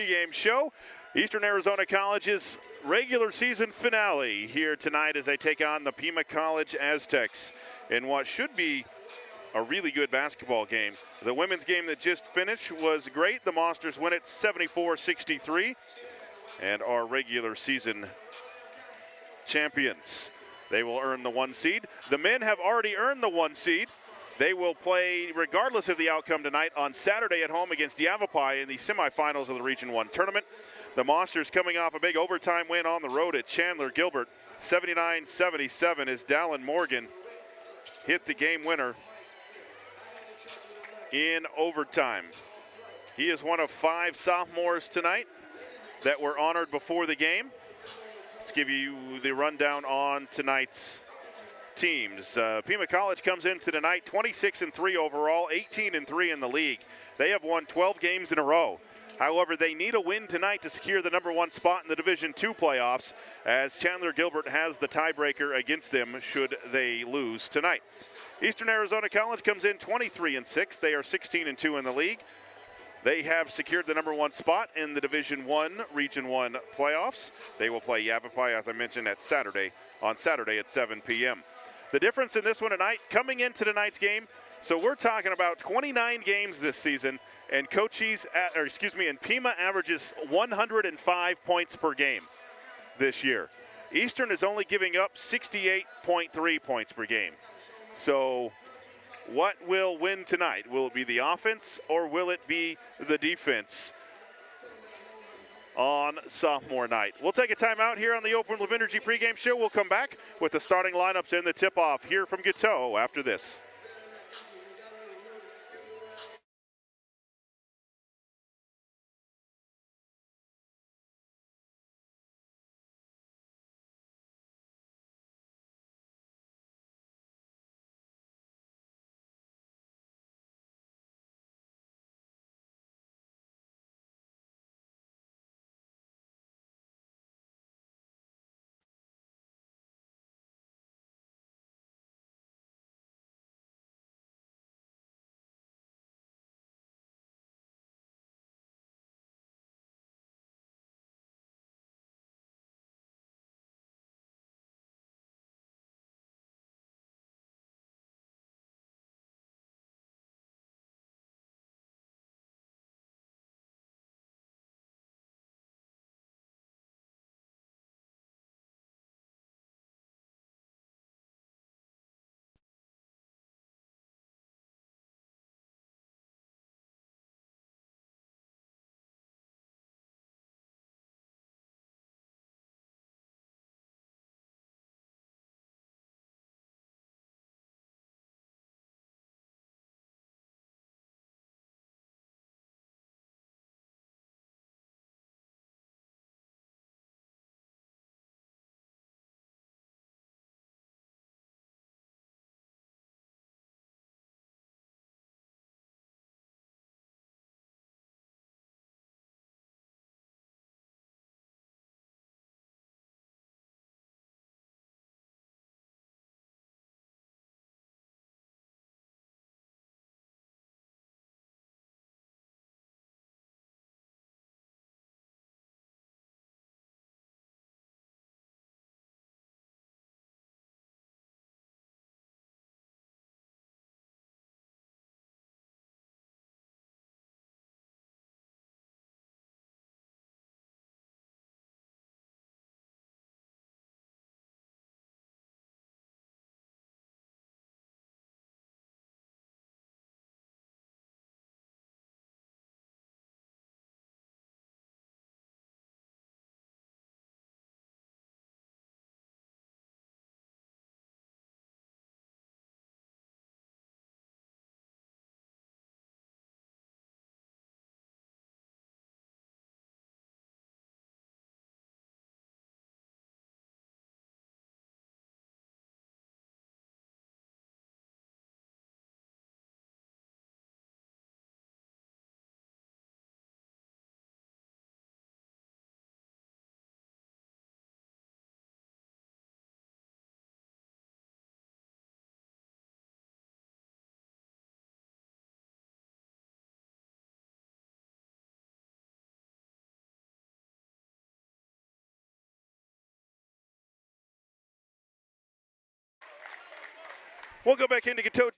Game show. Eastern Arizona College's regular season finale here tonight as they take on the Pima College Aztecs in what should be a really good basketball game. The women's game that just finished was great. The Monsters win it 74-63 and are regular season champions. They will earn the 1 seed. The men have already earned the 1 seed. They will play, regardless of the outcome tonight, on Saturday at home against Yavapai in the semifinals of the Region 1 tournament. The Monsters coming off a big overtime win on the road at Chandler Gilbert, 79-77, as Dallin Morgan hit the game winner in overtime. He is one of 5 sophomores tonight that were honored before the game. Let's give you the rundown on tonight's teams. Pima College comes into tonight 26-3 overall, 18-3 in the league. They have won 12 games in a row. However, they need a win tonight to secure the #1 spot in the Division II playoffs, as Chandler Gilbert has the tiebreaker against them should they lose tonight. Eastern Arizona College comes in 23-6. They are 16-2 in the league. They have secured the #1 spot in the Division I Region 1 playoffs. They will play Yavapai, as I mentioned, on Saturday at 7 p.m. The difference in this one tonight, coming into tonight's game, so we're talking about 29 games this season, and and Pima averages 105 points per game this year. Eastern is only giving up 68.3 points per game. So what will win tonight? Will it be the offense or will it be the defense on sophomore night? We'll take a timeout here on the Open Live Energy pregame show. We'll come back with the starting lineups and the tip-off here from Gateau after this. We'll go back into Gato.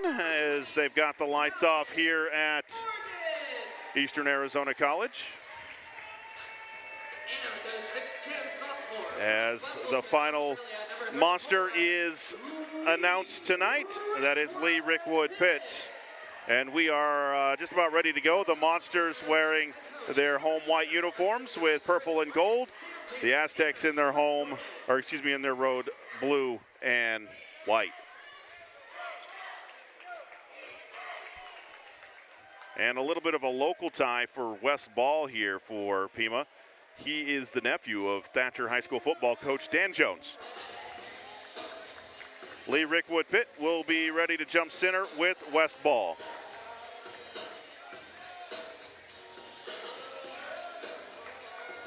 As they've got the lights off here at Eastern Arizona College. As the final monster is announced tonight, that is Lee Rickwood Pitt. And we are just about ready to go. The Monsters wearing their home white uniforms with purple and gold. The Aztecs in their in their road blue and white. And a little bit of a local tie for Wes Ball here for Pima. He is the nephew of Thatcher High School football coach Dan Jones. Lee Rickwood Pitt will be ready to jump center with Wes Ball.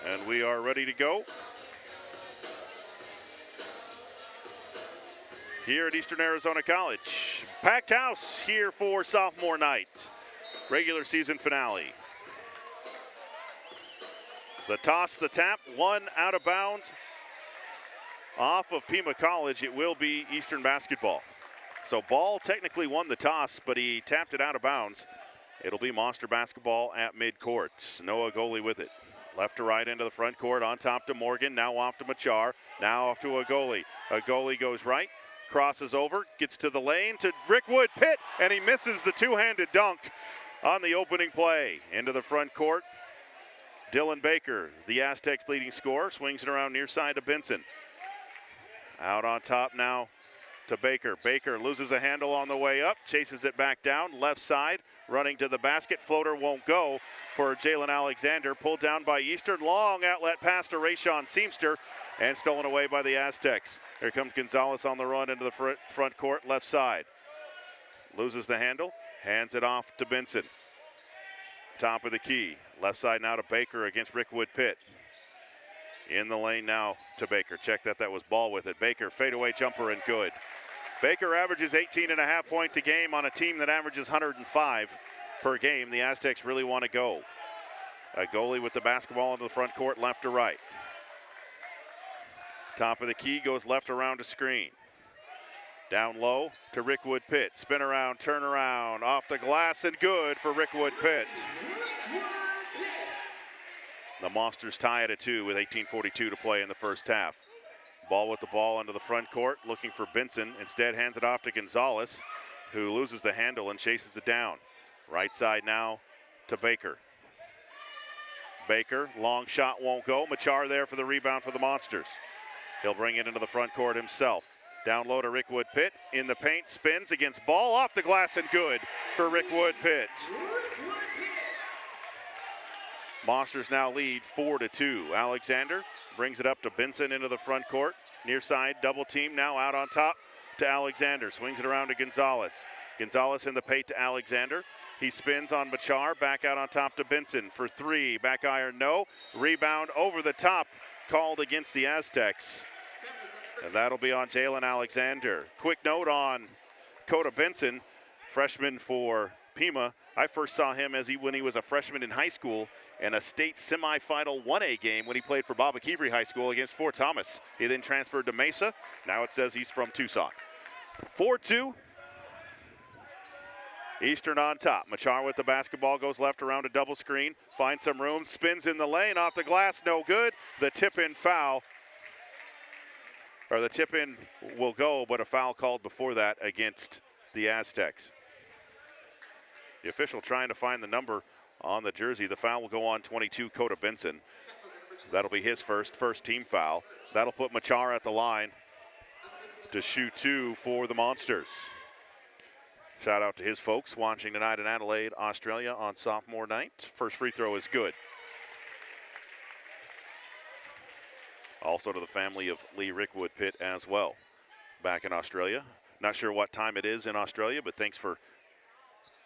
And we are ready to go. Here at Eastern Arizona College. Packed house here for sophomore night. Regular season finale. The toss, the tap, one out of bounds off of Pima College. It will be Eastern basketball. So Ball technically won the toss, but he tapped it out of bounds. It'll be Monster basketball at midcourt. Noah Goalie with it. Left to right into the front court, on top to Morgan, now off to Machar, now off to a goalie. A goalie goes right, crosses over, gets to the lane to Rickwood Pitt, and he misses the two-handed dunk on the opening play. Into the front court, Dylan Baker, the Aztecs' leading scorer, swings it around near side to Benson. Out on top now to Baker. Baker loses a handle on the way up, chases it back down, left side, running to the basket. Floater won't go for Jalen Alexander. Pulled down by Eastern. Long outlet pass to Rayshon Seamster, and stolen away by the Aztecs. Here comes Gonzalez on the run into the front court, left side. Loses the handle, hands it off to Benson. Top of the key. Left side now to Baker against Rickwood Pitt. In the lane now to Baker. Check that was Ball with it. Baker, fadeaway jumper and good. Baker averages 18.5 points a game on a team that averages 105 per game. The Aztecs really want to go. A goalie with the basketball into the front court, left to right. Top of the key, goes left around to screen. Down low to Rickwood Pitt. Spin around, turn around, off the glass and good for Rickwood Pitt. The Monsters tie it at 2 with 18:42 to play in the first half. Ball with the ball into the front court, looking for Benson. Instead hands it off to Gonzalez, who loses the handle and chases it down. Right side now to Baker. Baker, long shot won't go. Machar there for the rebound for the Monsters. He'll bring it into the front court himself. Down low to Rickwood Pitt. In the paint, spins against Ball, off the glass and good for Rickwood Pitt. Monsters now lead 4-2. Alexander brings it up to Benson into the front court. Near side, double team now out on top to Alexander. Swings it around to Gonzalez. Gonzalez in the paint to Alexander. He spins on Machar, back out on top to Benson for three. Back iron, no. Rebound over the top, called against the Aztecs. And that'll be on Jalen Alexander. Quick note on Coda Benson, freshman for Pima, I first saw him when he was a freshman in high school in a state semifinal 1A game when he played for Baba Kivri High School against Fort Thomas. He then transferred to Mesa. Now it says he's from Tucson. 4-2. Eastern on top. Machar with the basketball, goes left around a double screen, finds some room, spins in the lane, off the glass, no good. The tip-in foul, or the tip-in will go, but a foul called before that against the Aztecs. The official trying to find the number on the jersey. The foul will go on 22, Coda Benson. That'll be his first team foul. That'll put Machar at the line to shoot 2 for the Monsters. Shout out to his folks watching tonight in Adelaide, Australia on sophomore night. First free throw is good. Also to the family of Lee Rickwood Pitt as well, back in Australia. Not sure what time it is in Australia, but thanks for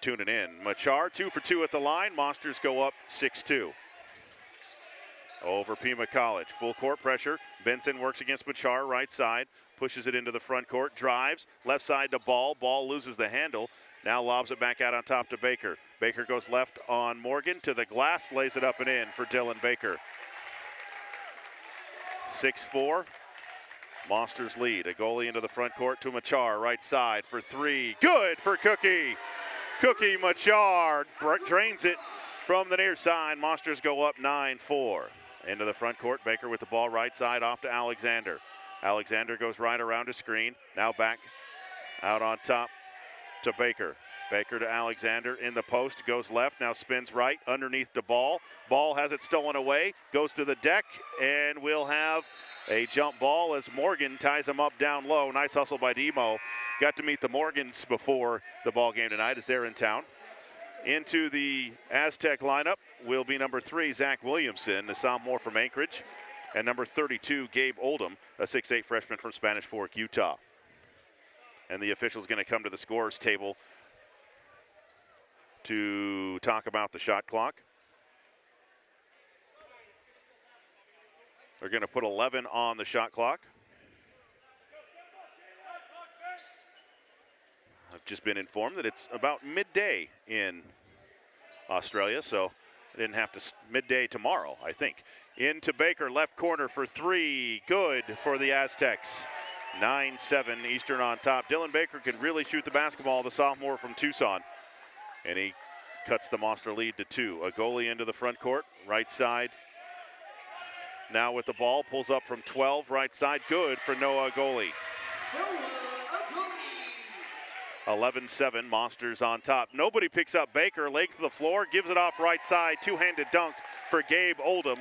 tuning in. Machar, 2 for 2 at the line. Monsters go up 6-2. Over Pima College. Full court pressure. Benson works against Machar, right side. Pushes it into the front court. Drives. Left side to Ball. Ball loses the handle. Now lobs it back out on top to Baker. Baker goes left on Morgan to the glass. Lays it up and in for Dylan Baker. 6-4. Monsters lead. A goalie into the front court to Machar. Right side for 3. Good for Cookie. Cookie Machar drains it from the near side. Monsters go up 9-4. Into the front court. Baker with the ball right side off to Alexander. Alexander goes right around a screen. Now back out on top to Baker. Baker to Alexander in the post. Goes left. Now spins right underneath the ball. Ball has it stolen away. Goes to the deck. And we'll have a jump ball as Morgan ties him up down low. Nice hustle by Demo. Got to meet the Morgans before the ball game tonight as they're in town. Into the Aztec lineup will be number 3, Zach Williamson, the sophomore from Anchorage, and number 32, Gabe Oldham, a 6'8 freshman from Spanish Fork, Utah. And the official's going to come to the scorers table to talk about the shot clock. They're going to put 11 on the shot clock. I've just been informed that it's about midday in Australia, so I didn't have to midday tomorrow, I think. Into Baker, left corner for 3. Good for the Aztecs. 9-7, Eastern on top. Dylan Baker can really shoot the basketball, the sophomore from Tucson. And he cuts the Monster lead to 2. A goalie into the front court, right side. Now with the ball, pulls up from 12, right side. Good for Noah Goalie. 11-7, Monsters on top. Nobody picks up Baker, legs to the floor, gives it off right side, two-handed dunk for Gabe Oldham.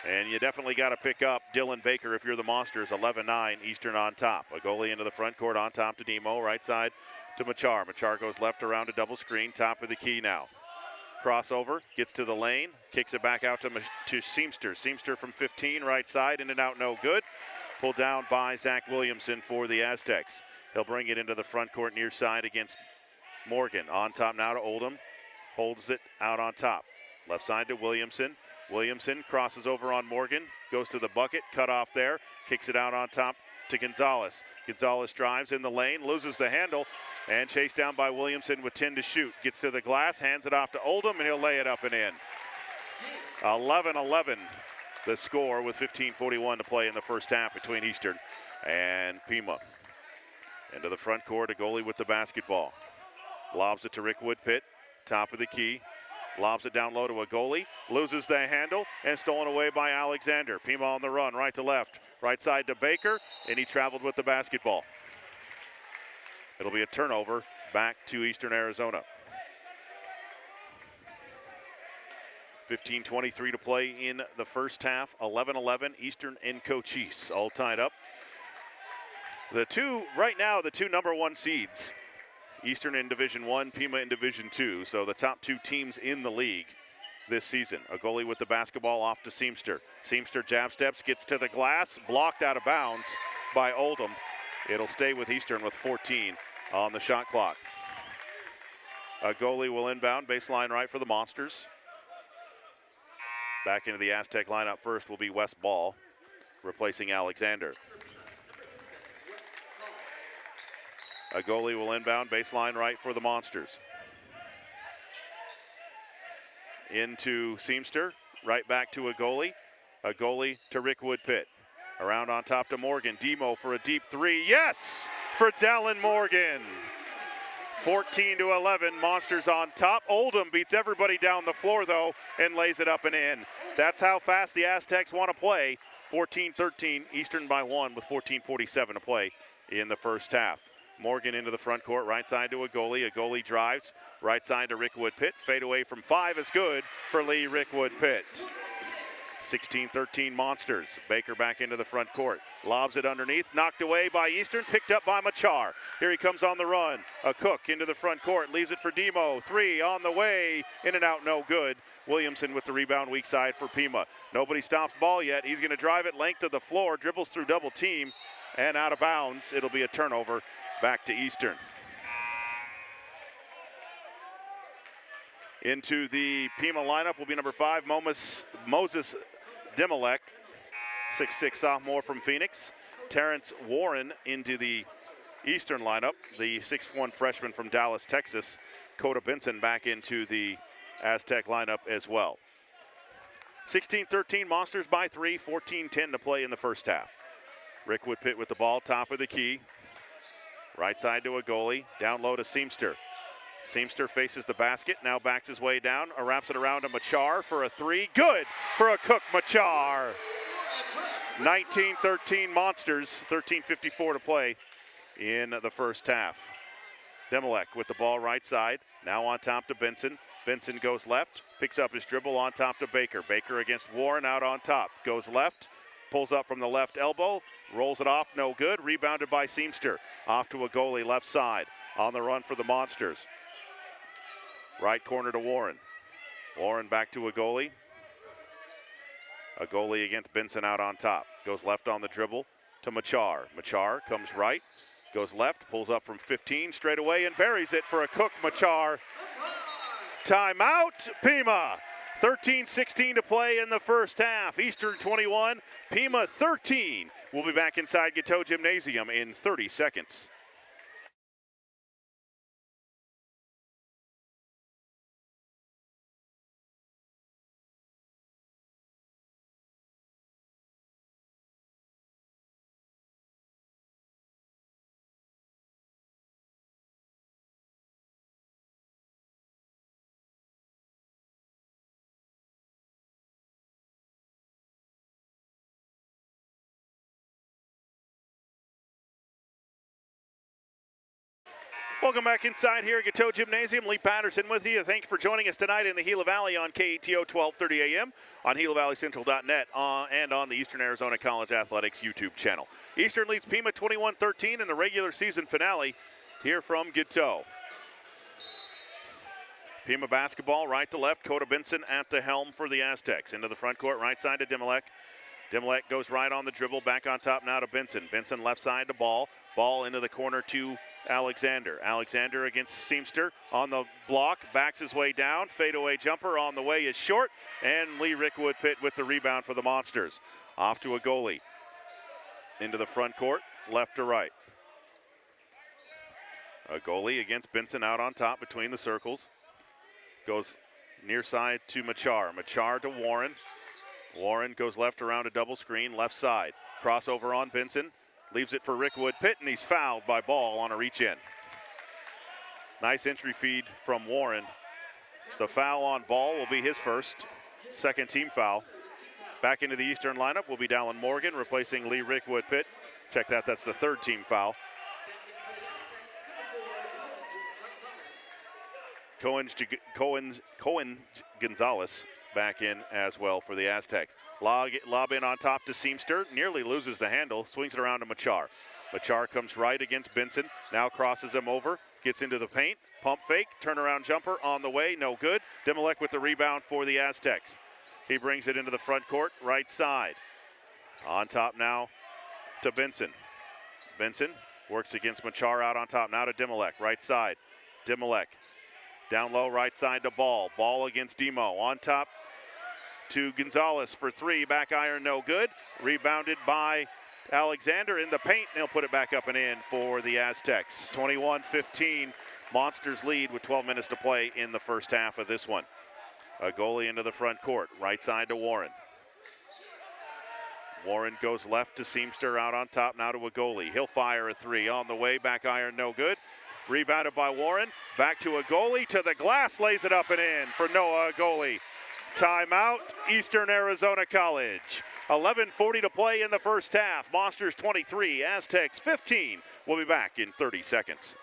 And you definitely got to pick up Dylan Baker if you're the Monsters. 11-9, Eastern on top. A goalie into the front court on top to Demo, right side to Machar. Machar goes left around a double screen, top of the key now. Crossover, gets to the lane, kicks it back out to Seamster. Seamster from 15, right side, in and out, no good. Pulled down by Zach Williamson for the Aztecs. He'll bring it into the front court near side against Morgan. On top now to Oldham. Holds it out on top. Left side to Williamson. Williamson crosses over on Morgan. Goes to the bucket. Cut off there. Kicks it out on top to Gonzalez. Gonzalez drives in the lane. Loses the handle. And chased down by Williamson with 10 to shoot. Gets to the glass. Hands it off to Oldham. And he'll lay it up and in. 11-11 the score with 15:41 to play in the first half between Eastern and Pima. Into the front court, a goalie with the basketball. Lobs it to Rick Woodpit, top of the key. Lobs it down low to a goalie. Loses the handle and stolen away by Alexander. Pima on the run, right to left. Right side to Baker, and he traveled with the basketball. It'll be a turnover back to Eastern Arizona. 15:23 to play in the first half. 11-11, Eastern and Cochise all tied up. The two number 1 seeds, Eastern in Division 1, Pima in Division 2, so the top 2 teams in the league this season. A goalie with the basketball off to Seamster. Seamster jab steps, gets to the glass, blocked out of bounds by Oldham. It'll stay with Eastern with 14 on the shot clock. A goalie will inbound, baseline right for the Monsters. Back into the Aztec lineup first will be Wes Ball, replacing Alexander. A goalie will inbound, baseline right for the Monsters. into Seamster, right back to a goalie to Rick Woodpit. Around on top to Morgan. Demo for a deep three. Yes, for Dallin Morgan. 14-11, Monsters on top. Oldham beats everybody down the floor, though, and lays it up and in. That's how fast the Aztecs want to play. 14-13, Eastern by 1 with 14:47 to play in the first half. Morgan into the front court, right side to a goalie. A goalie drives, right side to Rick Woodpit. Fade away from 5 is good for Lee Rick Woodpit. 16-13 Monsters. Baker back into the front court. Lobs it underneath. Knocked away by Eastern. Picked up by Machar. Here he comes on the run. A Cook into the front court. Leaves it for Demo. 3 on the way. In and out, no good. Williamson with the rebound, weak side for Pima. Nobody stops ball yet. He's going to drive it length of the floor. Dribbles through double team. And out of bounds. It'll be a turnover back to Eastern. Into the Pima lineup will be number 5, Moses Dimelek, 6'6" sophomore from Phoenix. Terrence Warren into the Eastern lineup, the 6'1" freshman from Dallas, Texas. Coda Benson back into the Aztec lineup as well. 16-13, Monsters by 3, 14-10 to play in the first half. Rick Woodpit with the ball, top of the key. Right side to a goalie, down low to Seamster. Seamster faces the basket, now backs his way down, wraps it around to Machar for a 3. Good for a Cook Machar. 19-13 Monsters, 13:54 to play in the first half. Dimelek with the ball right side, now on top to Benson. Benson goes left, picks up his dribble on top to Baker. Baker against Warren out on top, goes left, pulls up from the left elbow, rolls it off, no good, rebounded by Seamster. Off to a goalie left side, on the run for the Monsters. Right corner to Warren. Warren back to a goalie. A goalie against Benson out on top. Goes left on the dribble to Machar. Machar comes right, goes left, pulls up from 15 straight away and buries it for a Cook Machar. Timeout, Pima. 13-16 to play in the first half. Eastern 21, Pima 13. We'll be back inside Gateau Gymnasium in 30 seconds. Welcome back inside here at Gateau Gymnasium. Lee Patterson with you. Thanks for joining us tonight in the Gila Valley on KETO 1230 AM, on GilaValleyCentral.net, and on the Eastern Arizona College Athletics YouTube channel. Eastern leads Pima 21-13 in the regular season finale here from Gateau. Pima basketball right to left. Coda Benson at the helm for the Aztecs. Into the front court, right side to Dimelek. Dimelek goes right on the dribble, back on top now to Benson. Benson left side to Ball. Ball into the corner to Alexander. Alexander against Seamster on the block, backs his way down. Fadeaway jumper on the way is short, and Lee Rick Woodpit with the rebound for the Monsters. Off to a goalie. Into the front court, left to right. A goalie against Benson out on top between the circles. Goes near side to Machar. Machar to Warren. Warren goes left around a double screen, left side. Crossover on Benson. Leaves it for Rick Woodpit, and he's fouled by Ball on a reach-in. Nice entry feed from Warren. The foul on Ball will be his first, second team foul. Back into the Eastern lineup will be Dallin Morgan, replacing Lee Rick Woodpit. Check that, that's the third team foul. Cohen Gonzalez back in as well for the Aztecs. Lob in on top to Seamster, nearly loses the handle, swings it around to Machar. Machar comes right against Benson, now crosses him over, gets into the paint, pump fake, turnaround jumper on the way, no good. Dimelek with the rebound for the Aztecs. He brings it into the front court, right side. On top now to Benson. Benson works against Machar out on top, now to Dimelek, right side. Dimelek down low, right side to Ball. Ball against Demo, on top to Gonzalez for 3, back iron no good. Rebounded by Alexander in the paint. They'll put it back up and in for the Aztecs. 21-15, Monsters lead with 12 minutes to play in the first half of this one. A goalie into the front court, right side to Warren. Warren goes left to Seamster, out on top now to a goalie. He'll fire a three on the way, back iron no good. Rebounded by Warren, back to a goalie, to the glass, lays it up and in for Noah Goalie. Timeout, Eastern Arizona College. 11:40 to play in the first half. Monsters 23, Aztecs 15. We'll be back in 30 seconds.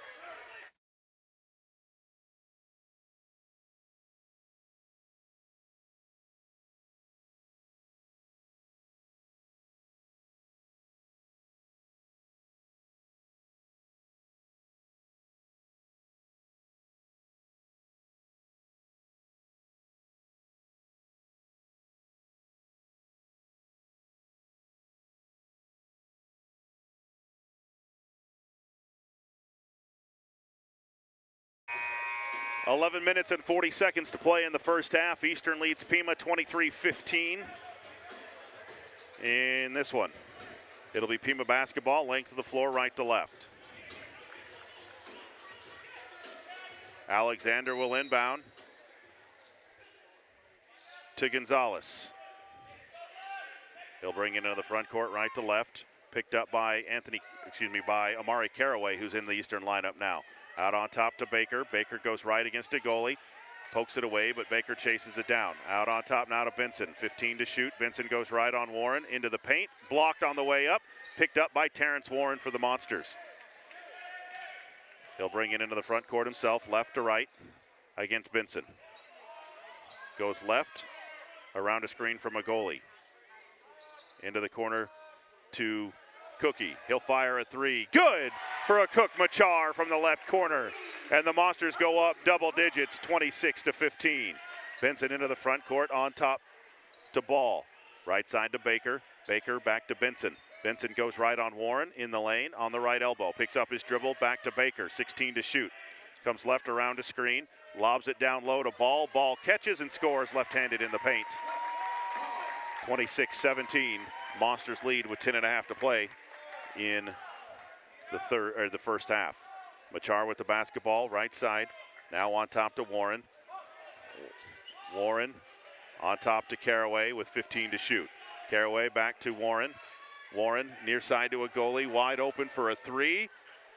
.11 minutes and 40 seconds to play in the first half. Eastern leads Pima 23-15 in this one. It'll be Pima basketball, length of the floor, right to left. Alexander will inbound to Gonzalez. He'll bring it into the front court, right to left. Picked up by by Amari Caraway, who's in the Eastern lineup now. Out on top to Baker. Baker goes right against a goalie. Pokes it away, but Baker chases it down. Out on top now to Benson. 15 to shoot. Benson goes right on Warren into the paint. Blocked on the way up. Picked up by Terrence Warren for the Monsters. He'll bring it into the front court himself, left to right against Benson. Goes left, around a screen from a goalie. Into the corner to Cookie. He'll fire a three. Good for a Cook Machar from the left corner. And the Monsters go up double digits, 26-15. Benson into the front court, on top to Ball. Right side to Baker. Baker back to Benson. Benson goes right on Warren in the lane on the right elbow. Picks up his dribble, back to Baker. 16 to shoot. Comes left around a screen. Lobs it down low to Ball. Ball catches and scores left-handed in the paint. 26-17. Monsters lead with 10.5 to play in the first half. Machar with the basketball, right side. Now on top to Warren. Warren on top to Caraway with 15 to shoot. Caraway back to Warren. Warren near side to a goalie, wide open for a three.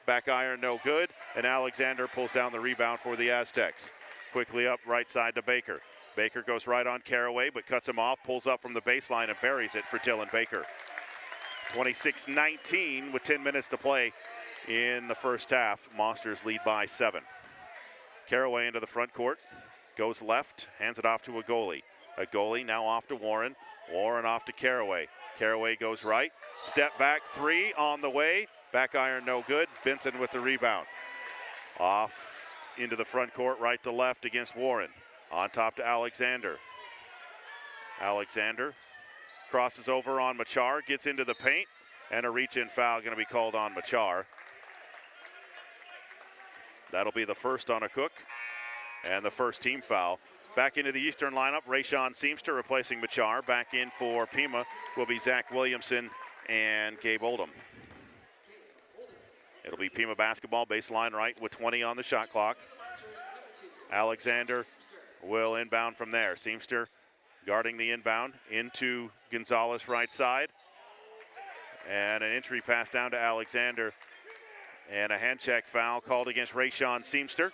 Back iron no good, and Alexander pulls down the rebound for the Aztecs. Quickly up right side to Baker. Baker goes right on Caraway, but cuts him off, pulls up from the baseline and buries it for Dylan Baker. 26-19 with 10 minutes to play in the first half. Monsters lead by 7. Caraway into the front court, goes left, hands it off to a goalie. A goalie now off to Warren. Warren off to Caraway. Caraway goes right, step back three on the way. Back iron no good. Benson with the rebound. Off into the front court, right to left against Warren. On top to Alexander. Alexander crosses over on Machar, gets into the paint, and a reach-in foul going to be called on Machar. That'll be the first on a Cook, and the first team foul. Back into the Eastern lineup, Rayshawn Seamster replacing Machar. Back in for Pima will be Zach Williamson and Gabe Oldham. It'll be Pima basketball, baseline right with 20 on the shot clock. Alexander will inbound from there. Seamster guarding the inbound into Gonzalez right side. And an entry pass down to Alexander. And a hand check foul called against Rayshawn Seamster.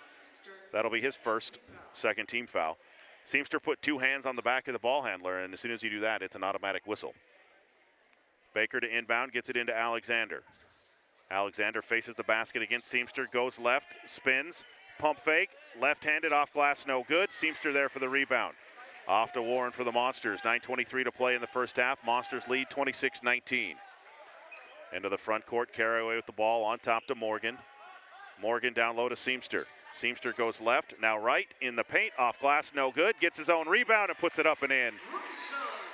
That'll be his first, second team foul. Seamster put two hands on the back of the ball handler, and as soon as you do that, it's an automatic whistle. Baker to inbound, gets it into Alexander. Alexander faces the basket against Seamster, goes left, spins, pump fake, left-handed off glass, no good. Seamster there for the rebound. Off to Warren for the Monsters. 9:23 to play in the first half. Monsters lead 26-19. Into the front court, Caraway with the ball on top to Morgan. Morgan down low to Seamster. Seamster goes left, now right, in the paint, off glass, no good. Gets his own rebound and puts it up and in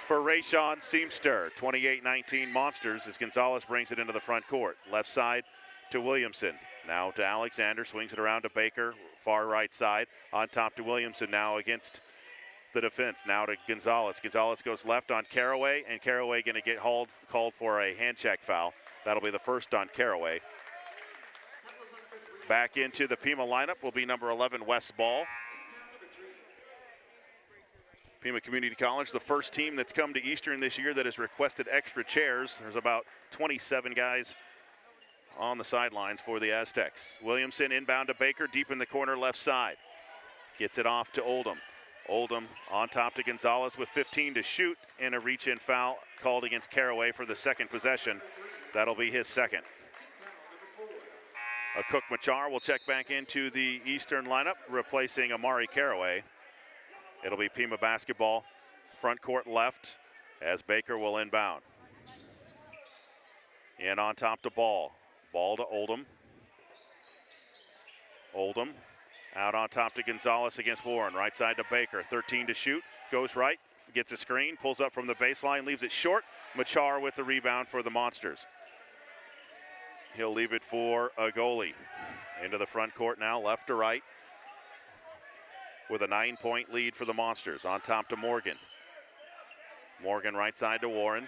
for Rayshawn Seamster. 28-19 Monsters as Gonzalez brings it into the front court. Left side to Williamson. Now to Alexander, swings it around to Baker, far right side. On top to Williamson now against the defense. Now to Gonzalez. Gonzalez goes left on Caraway, and Caraway going to get called for a hand check foul. That'll be the first on Caraway. Back into the Pima lineup will be number 11, Wes Ball. Pima Community College, the first team that's come to Eastern this year that has requested extra chairs. There's about 27 guys on the sidelines for the Aztecs. Williamson inbound to Baker, deep in the corner left side. Gets it off to Oldham. Oldham on top to Gonzalez with 15 to shoot, and a reach-in foul called against Caraway for the second possession. That'll be his second. Cook Machar will check back into the Eastern lineup, replacing Amari Caraway. It'll be Pima basketball, front court left, as Baker will inbound. And on top to Ball. Ball to Oldham. Oldham out on top to Gonzalez against Warren. Right side to Baker. 13 to shoot. Goes right. Gets a screen. Pulls up from the baseline. Leaves it short. Machar with the rebound for the Monsters. He'll leave it for a goalie. Into the front court now. Left to right. With a 9-point lead for the Monsters. On top to Morgan. Morgan right side to Warren.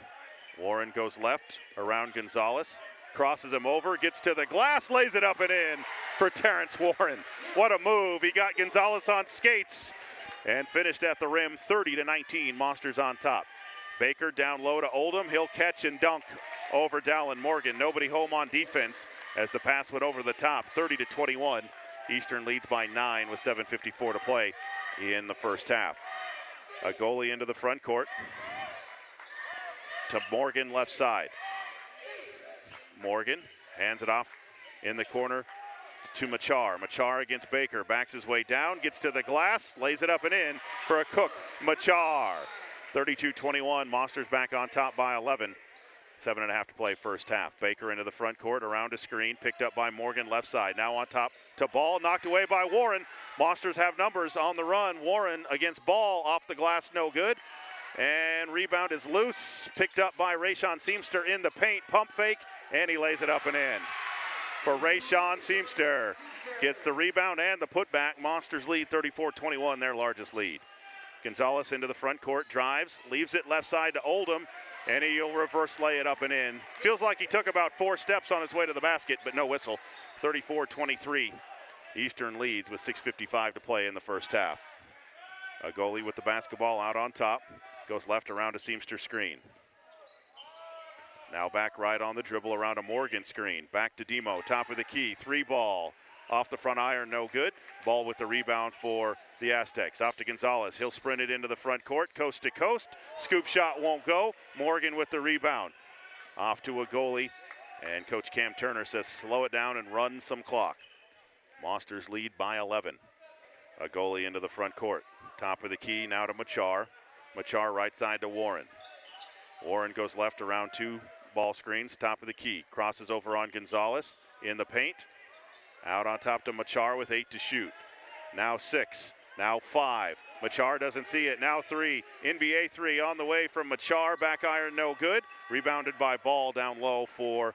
Warren goes left around Gonzalez. Crosses him over, gets to the glass, lays it up and in for Terrence Warren. What a move. He got Gonzalez on skates and finished at the rim, 30-19, Monsters on top. Baker down low to Oldham. He'll catch and dunk over Dallin Morgan. Nobody home on defense as the pass went over the top, 30-21. Eastern leads by 9 with 7:54 to play in the first half. A goalie into the front court to Morgan left side. Morgan hands it off in the corner to Machar. Machar against Baker, backs his way down, gets to the glass, lays it up and in for a Cook. Machar, 32-21, Monsters back on top by 11. 7.5 to play first half. Baker into the front court, around a screen, picked up by Morgan left side. Now on top to Ball, knocked away by Warren. Monsters have numbers on the run. Warren against Ball, off the glass, no good. And rebound is loose, picked up by Rayshawn Seamster in the paint, pump fake, and he lays it up and in. For Rayshawn Seamster, gets the rebound and the putback. Monsters lead 34-21, their largest lead. Gonzalez into the front court, drives, leaves it left side to Oldham, and he'll reverse lay it up and in. Feels like he took about 4 steps on his way to the basket, but no whistle. 34-23. Eastern leads with 6:55 to play in the first half. A goalie with the basketball out on top. Goes left around a Seamster screen. Now back right on the dribble around a Morgan screen. Back to Demo, top of the key, 3 ball. Off the front iron, no good. Ball with the rebound for the Aztecs. Off to Gonzalez. He'll sprint it into the front court, coast to coast. Scoop shot won't go. Morgan with the rebound. Off to a goalie. And Coach Cam Turner says slow it down and run some clock. Monsters lead by 11. A goalie into the front court. Top of the key now to Machar. Machar right side to Warren. Warren goes left around 2 ball screens. Top of the key. Crosses over on Gonzalez in the paint. Out on top to Machar with 8 to shoot. Now 6, now 5. Machar doesn't see it, now 3. NBA 3 on the way from Machar, back iron no good. Rebounded by Ball down low for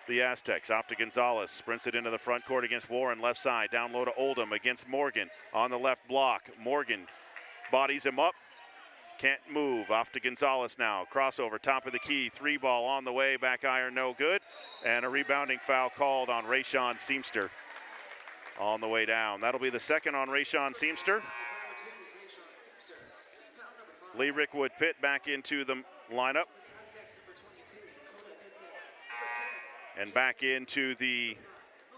the Aztecs. Off to Gonzalez, sprints it into the front court against Warren, left side. Down low to Oldham against Morgan on the left block. Morgan bodies him up. Can't move. Off to Gonzalez now. Crossover, top of the key. 3 ball on the way. Back iron, no good. And a rebounding foul called on Rayshawn Seamster on the way down. That'll be the second on Rayshawn Seamster. Lee Rickwood Pitt back into the lineup. And back into the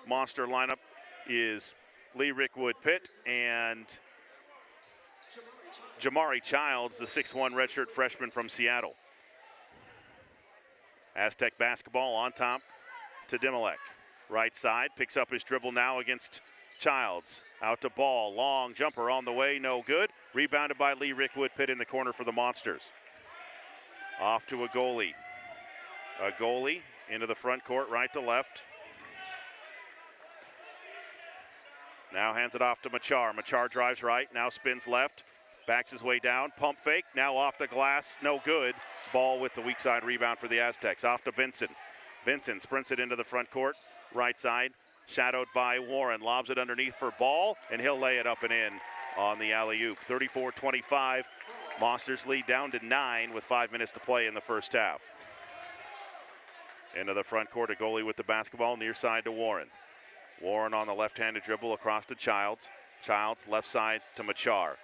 Monster lineup is Lee Rickwood Pitt and Jamari Childs, the 6'1" redshirt freshman from Seattle. Aztec basketball on top to Dimelek. Right side, picks up his dribble now against Childs. Out to Ball, long jumper on the way, no good. Rebounded by Lee Rickwood Pitt in the corner for the Monsters. Off to a goalie. A goalie into the front court, right to left. Now hands it off to Machar. Machar drives right, now spins left. Backs his way down, pump fake, now off the glass, no good. Ball with the weak side rebound for the Aztecs. Off to Benson. Benson sprints it into the front court, right side, shadowed by Warren. Lobs it underneath for Ball, and he'll lay it up and in on the alley-oop. 34-25, Monsters lead down to 9 with 5 minutes to play in the first half. Into the front court, a goalie with the basketball, near side to Warren. Warren on the left-handed dribble across to Childs. Childs left side to Machar.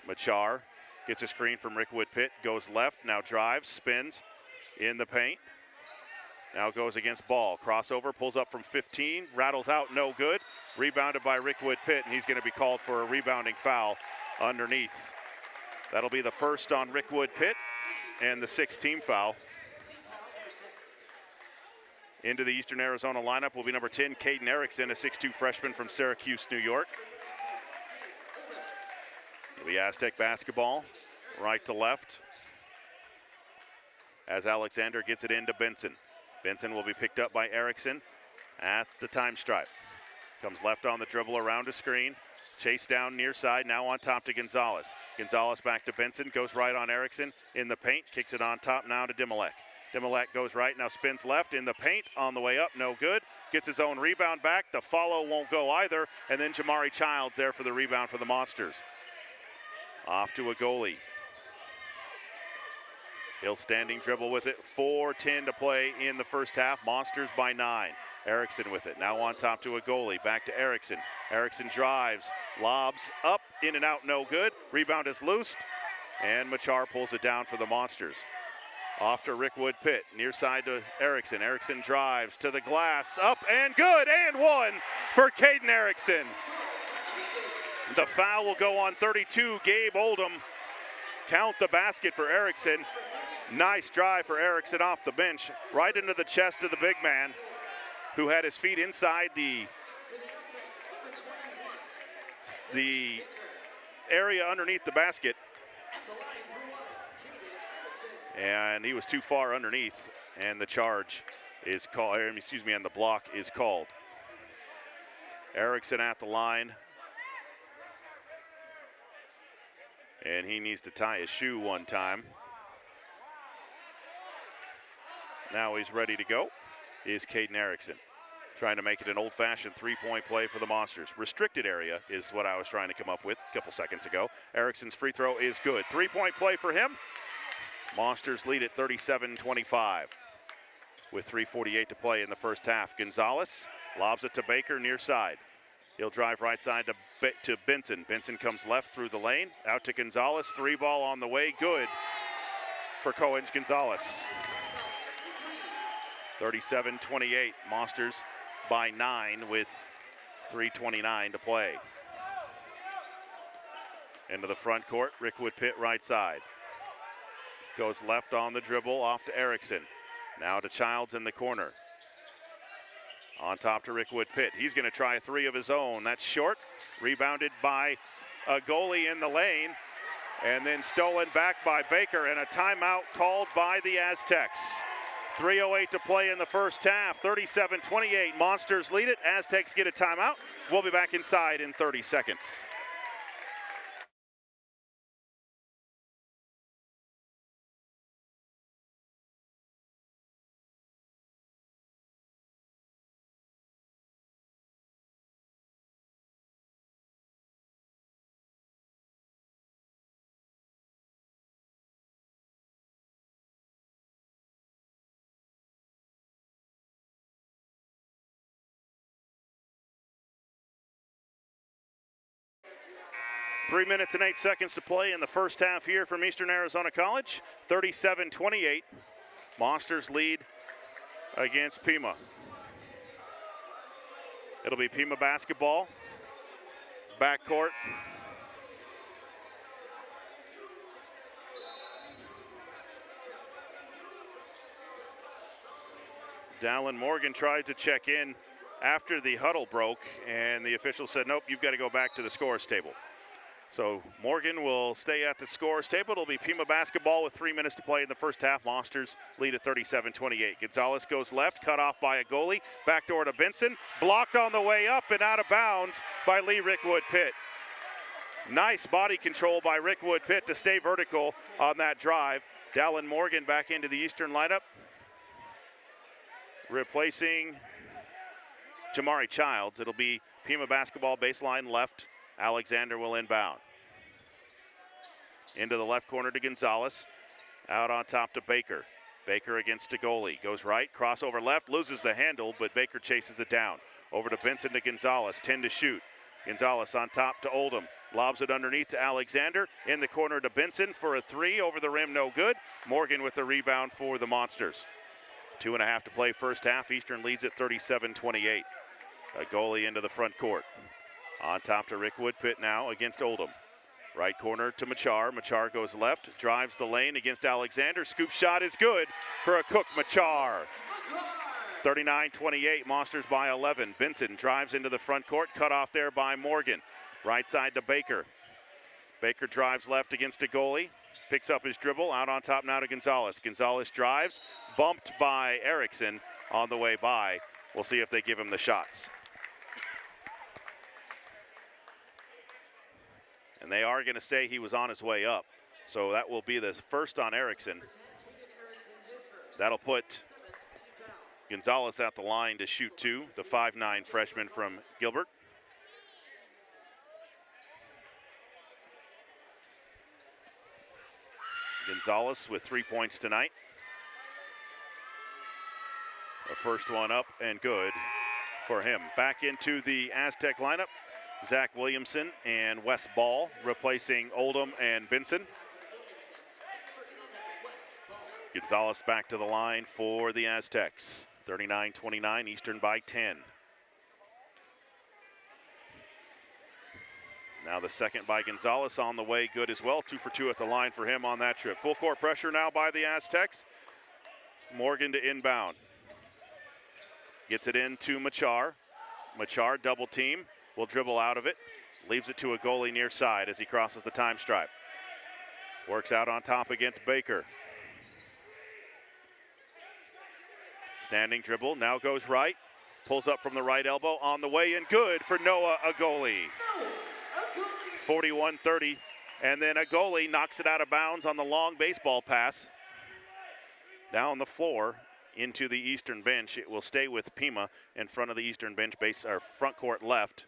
Machar Gets a screen from Rickwood Pitt, goes left, now drives, spins in the paint. Now goes against Ball. Crossover, pulls up from 15, rattles out, no good. Rebounded by Rickwood Pitt, and he's going to be called for a rebounding foul underneath. That'll be the first on Rickwood Pitt and the 6th team foul. Into the Eastern Arizona lineup will be number 10, Caden Erickson, a 6'2 freshman from Syracuse, New York. It'll be Aztec basketball, right to left, as Alexander gets it into Benson. Benson will be picked up by Erickson at the time stripe. Comes left on the dribble around a screen. Chase down near side, now on top to Gonzalez. Gonzalez back to Benson, goes right on Erickson in the paint, kicks it on top now to Dimilek. Dimilek goes right, now spins left in the paint, on the way up, no good. Gets his own rebound back, the follow won't go either, and then Jamari Childs there for the rebound for the Monsters. Off to a goalie. He'll standing dribble with it, 4:10 to play in the first half, Monsters by 9. Erickson with it, now on top to a goalie, back to Erickson. Erickson drives, lobs up, in and out, no good. Rebound is loosed, and Machar pulls it down for the Monsters. Off to Rickwood Pitt, near side to Erickson. Erickson drives to the glass, up and good, and one for Caden Erickson. The foul will go on 32, Gabe Oldham. Count the basket for Erickson. Nice drive for Erickson off the bench, right into the chest of the big man, who had his feet inside the area underneath the basket. And he was too far underneath, and the charge is called, and the block is called. Erickson at the line. And he needs to tie his shoe one time. Now he's ready to go, is Caden Erickson. Trying to make it an old-fashioned three-point play for the Monsters. Restricted area is what I was trying to come up with a couple seconds ago. Erickson's free throw is good. Three-point play for him. Monsters lead at 37-25 with 3:48 to play in the first half. Gonzalez lobs it to Baker near side. He'll drive right side to Benson. Benson comes left through the lane, out to Gonzalez. 3 ball on the way, good for Cohen Gonzalez. 37-28, Monsters by 9 with 3:29 to play. Into the front court, Rickwood Pitt right side. Goes left on the dribble, off to Erickson. Now to Childs in the corner. On top to Rickwood Pitt. He's going to try a 3 of his own. That's short. Rebounded by a goalie in the lane. And then stolen back by Baker, and a timeout called by the Aztecs. 3:08 to play in the first half. 37-28. Monsters lead it. Aztecs get a timeout. We'll be back inside in 30 seconds. Three minutes and 8 seconds to play in the first half here from Eastern Arizona College. 37-28. Monsters lead against Pima. It'll be Pima basketball. Backcourt. Dallin Morgan tried to check in after the huddle broke, and the official said, nope, you've got to go back to the scores table. So Morgan will stay at the scores table. It'll be Pima basketball with 3 minutes to play in the first half. Monsters lead at 37-28. Gonzalez goes left, cut off by a goalie. Backdoor to Benson. Blocked on the way up and out of bounds by Lee Rickwood Pitt. Nice body control by Rickwood Pitt to stay vertical on that drive. Dallin Morgan back into the Eastern lineup, replacing Jamari Childs. It'll be Pima basketball baseline left. Alexander will inbound. Into the left corner to Gonzalez. Out on top to Baker. Baker against a goalie. Goes right, crossover left, loses the handle, but Baker chases it down. Over to Benson to Gonzalez, 10 to shoot. Gonzalez on top to Oldham. Lobs it underneath to Alexander. In the corner to Benson for a three. Over the rim, no good. Morgan with the rebound for the Monsters. 2.5 to play first half. Eastern leads at 37-28. A goalie into the front court. On top to Rick Woodpit now against Oldham. Right corner to Machar. Machar goes left, drives the lane against Alexander. Scoop shot is good for a Cook Machar. 39-28, Monsters by 11. Benson drives into the front court, cut off there by Morgan. Right side to Baker. Baker drives left against a goalie, picks up his dribble, out on top now to Gonzalez. Gonzalez drives, bumped by Erickson on the way by. We'll see if they give him the shots. And they are going to say he was on his way up. So that will be the first on Erickson. That'll put Gonzalez at the line to shoot two, the 5'9" freshman from Gilbert. Gonzalez with 3 points tonight. The first one up and good for him. Back into the Aztec lineup. Zach Williamson and Wes Ball replacing Oldham and Benson. Gonzalez back to the line for the Aztecs. 39-29, Eastern by 10. Now the second by Gonzalez on the way, good as well. 2 for 2 at the line for him on that trip. Full court pressure now by the Aztecs. Morgan to inbound. Gets it in to Machar. Machar double team. Will dribble out of it, leaves it to a goalie near side as he crosses the time stripe. Works out on top against Baker. Standing dribble, now goes right, pulls up from the right elbow on the way in, good for Noah Agoli. 41-30, and then Agoli knocks it out of bounds on the long baseball pass. Down the floor into the Eastern bench. It will stay with Pima in front of the Eastern bench base, or front court left.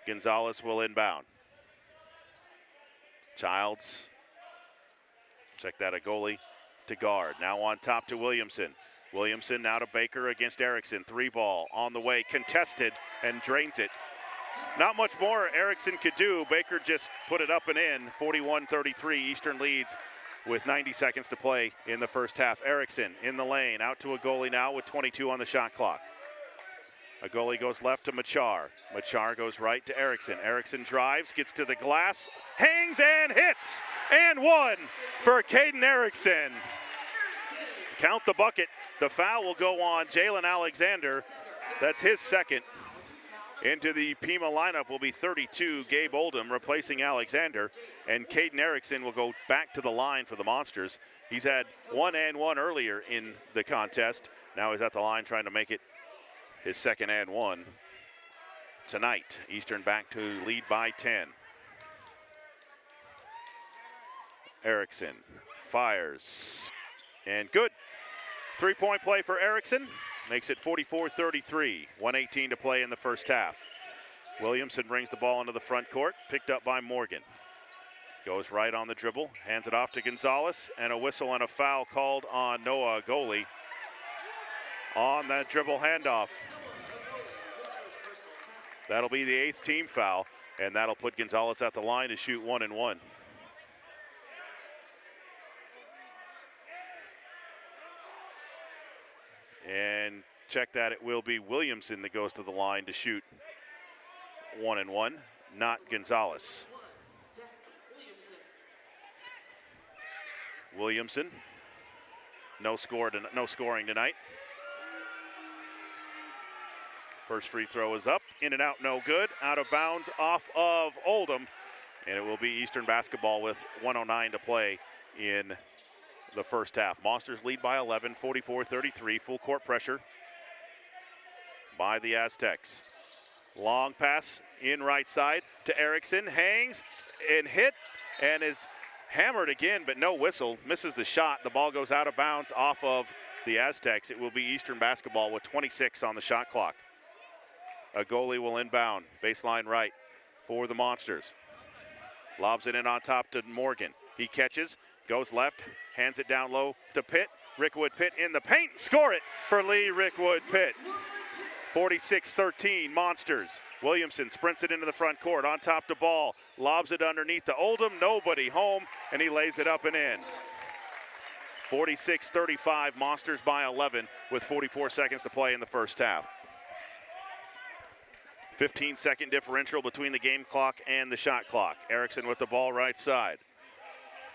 Gonzalez will inbound. Childs, check that, a goalie to guard. Now on top to Williamson. Williamson now to Baker against Erickson. 3 ball on the way, contested and drains it. Not much more Erickson could do. Baker just put it up and in. 41-33, Eastern leads with 90 seconds to play in the first half. Erickson in the lane, out to a goalie now with 22 on the shot clock. A goalie goes left to Machar. Machar goes right to Erickson. Erickson drives, gets to the glass, hangs and hits, and one for Caden Erickson. Count the bucket. The foul will go on Jalen Alexander. That's his second. Into the Pima lineup will be 32, Gabe Oldham replacing Alexander, and Caden Erickson will go back to the line for the Monsters. He's had 1 and 1 earlier in the contest. Now he's at the line trying to make it his second and 1 tonight. Eastern back to lead by 10. Erickson fires, and good. 3-point play for Erickson. Makes it 44-33, 1:18 to play in the first half. Williamson brings the ball into the front court, picked up by Morgan. Goes right on the dribble, hands it off to Gonzalez, and a whistle and a foul called on Noah Agoli on that dribble handoff. That'll be the 8th team foul, and that'll put Gonzalez at the line to shoot 1 and 1. And check that, it will be Williamson that goes to the line to shoot 1 and 1, not Gonzalez. Williamson, no scoring tonight. First free throw is up, in and out, no good. Out of bounds off of Oldham, and it will be Eastern basketball with 1:09 to play in the first half. Monsters lead by 11, 44-33, full court pressure by the Aztecs. Long pass in right side to Erickson, hangs and hit and is hammered again, but no whistle, misses the shot. The ball goes out of bounds off of the Aztecs. It will be Eastern basketball with 26 on the shot clock. A goalie will inbound, baseline right for the Monsters. Lobs it in on top to Morgan. He catches, goes left, hands it down low to Pitt. Rickwood Pitt in the paint, score it for Lee Rickwood Pitt. 46-13, Monsters. Williamson sprints it into the front court, on top to ball, lobs it underneath to Oldham, nobody home, and he lays it up and in. 46-35, Monsters by 11 with 44 seconds to play in the first half. 15-second differential between the game clock and the shot clock. Erickson with the ball right side.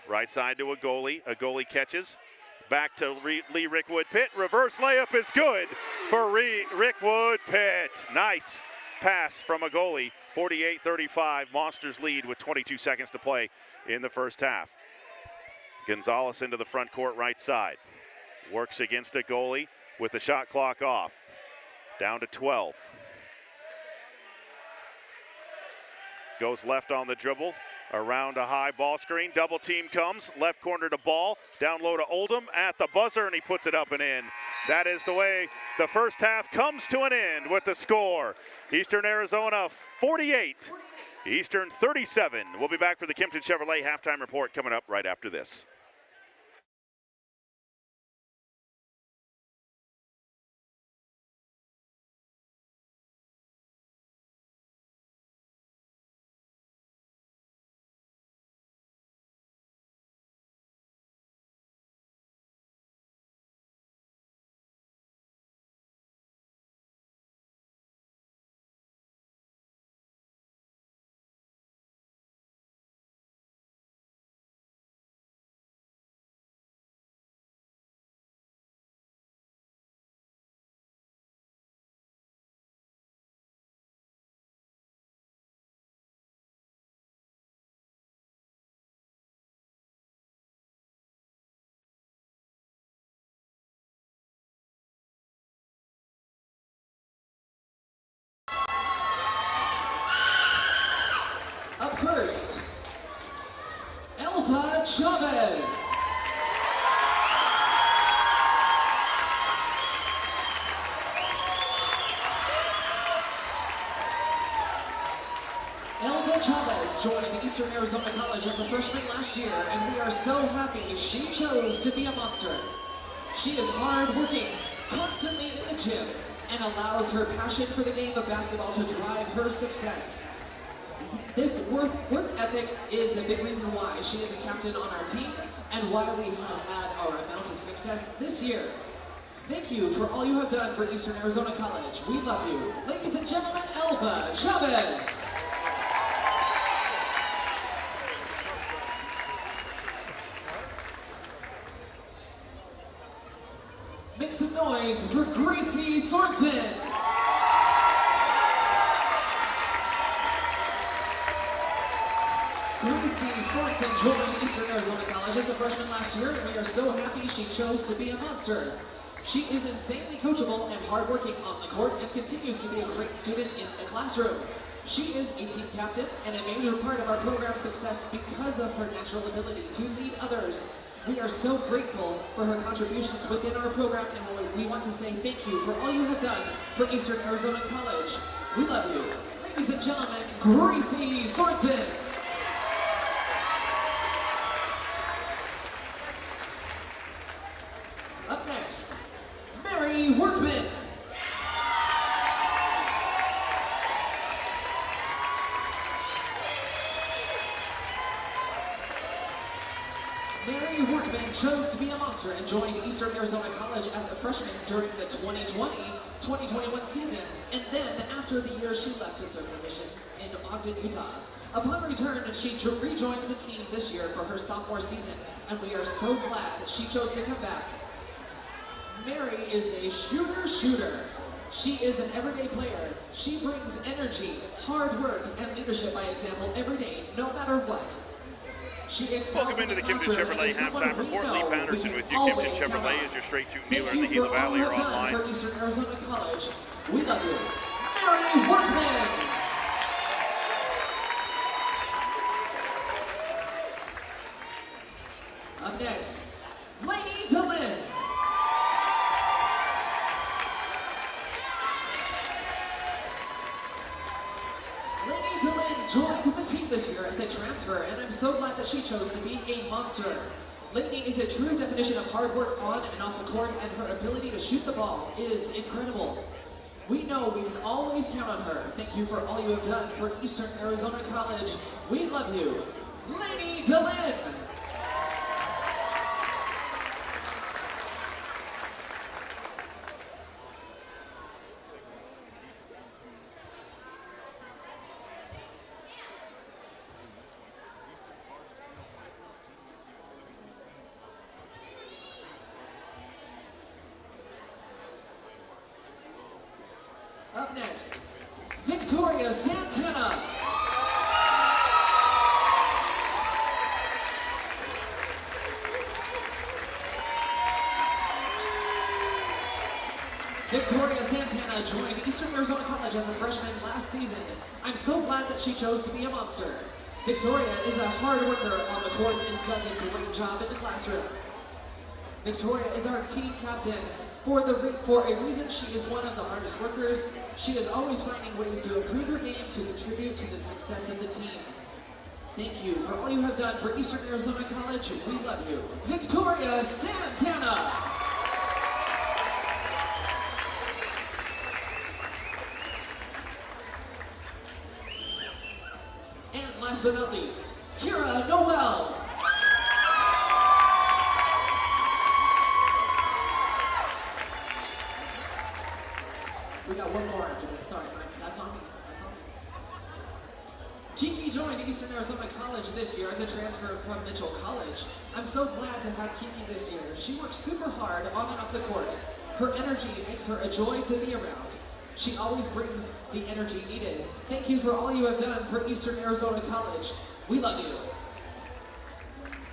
Right side to a goalie catches. Back to Lee Rickwood Pitt. Reverse layup is good for Rickwood Pitt. Nice pass from a goalie. 48-35. Monsters lead with 22 seconds to play in the first half. Gonzalez into the front court right side. Works against a goalie with the shot clock off. Down to 12. Goes left on the dribble. Around a high ball screen, double team comes, left corner to ball, down low to Oldham at the buzzer, and he puts it up and in. That is the way the first half comes to an end with the score. Eastern Arizona 48, Eastern 37. We'll be back for the Kempton Chevrolet halftime report coming up right after this. Up first, Elva Chavez. Elva Chavez joined Eastern Arizona College as a freshman last year, and we are so happy she chose to be a Monster. She is hard-working, constantly in the gym, and allows her passion for the game of basketball to drive her success. This work ethic is a big reason why she is a captain on our team and why we have had our amount of success this year. Thank you for all you have done for Eastern Arizona College. We love you. Ladies and gentlemen, Elva Chavez. Make some noise for Gracie Sorensen. Gracie Sorensen joined Eastern Arizona College as a freshman last year, and we are so happy she chose to be a Monster. She is insanely coachable and hardworking on the court and continues to be a great student in the classroom. She is a team captain and a major part of our program's success because of her natural ability to lead others. We are so grateful for her contributions within our program, and we want to say thank you for all you have done for Eastern Arizona College. We love you. Ladies and gentlemen, Gracie Sorensen. Up next, Mary Workman. Mary Workman chose to be a Monster and joined Eastern Arizona College as a freshman during the 2020-2021 season, and then after the year she left to serve her mission in Ogden, Utah. Upon return, she rejoined the team this year for her sophomore season, and we are so glad she chose to come back. Mary is a shooter. She is an everyday player. She brings energy, hard work, and leadership by example every day, no matter what. She excels. Welcome into the Kempton Chevrolet halftime report. Lee Patterson with you. Kempton Chevrolet is your straight shooting dealer in the Gila Valley or online. For Eastern Arizona College, we love you. Mary Workman. Up next, Lainey DeLynn. Lainey DeLynn joined the team this year as a transfer, and I'm so glad that she chose to be a Monster. Lainey is a true definition of hard work on and off the court, and her ability to shoot the ball is incredible. We know we can always count on her. Thank you for all you have done for Eastern Arizona College. We love you. Lady DeLynn. Up next, Victoria Santana. Victoria Santana joined Eastern Arizona College as a freshman last season. I'm so glad that she chose to be a monster. Victoria is a hard worker on the court and does a great job in the classroom. Victoria is our team captain. For a reason, she is one of the hardest workers. She is always finding ways to improve her game to contribute to the success of the team. Thank you for all you have done for Eastern Arizona College. We love you. Victoria Santana. And last but not least, Kira Noel. We got one more after this. Sorry, that's on me. That's on me. Kiki joined Eastern Arizona College this year as a transfer from Mitchell College. I'm so glad to have Kiki this year. She works super hard on and off the court. Her energy makes her a joy to be around. She always brings the energy needed. Thank you for all you have done for Eastern Arizona College. We love you.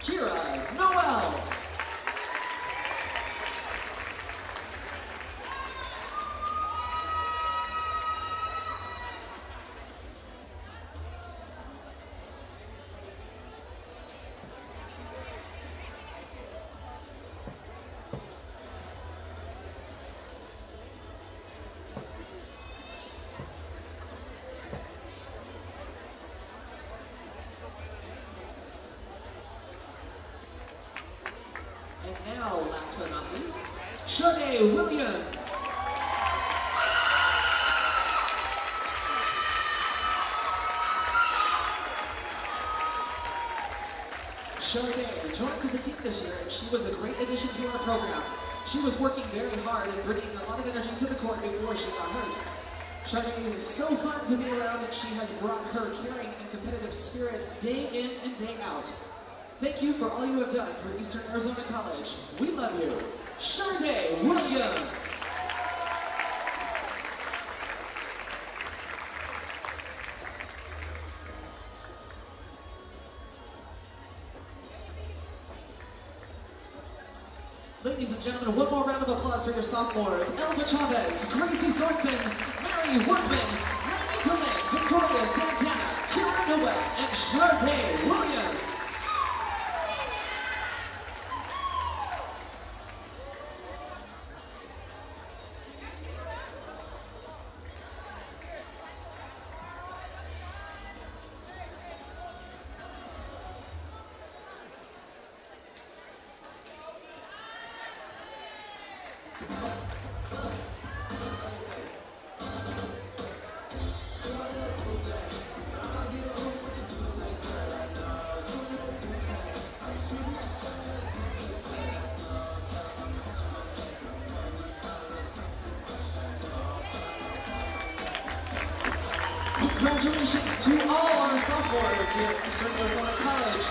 Kira Noel. And now, last but not least, Sade Williams. Sade joined the team this year, and she was a great addition to our program. She was working very hard and bringing a lot of energy to the court before she got hurt. Sade is so fun to be around, and she has brought her caring and competitive spirit day in and day out. Thank you for all you have done for Eastern Arizona College. We love you. Sade Williams. Ladies and gentlemen, one more round of applause for your sophomores. Elva Chavez, Gracie Sorensen, Mary Workman, Lady DeLynn, Victoria Santana, Kira Noel, and Sade Williams. Congratulations to all our sophomores here at Eastern Arizona College.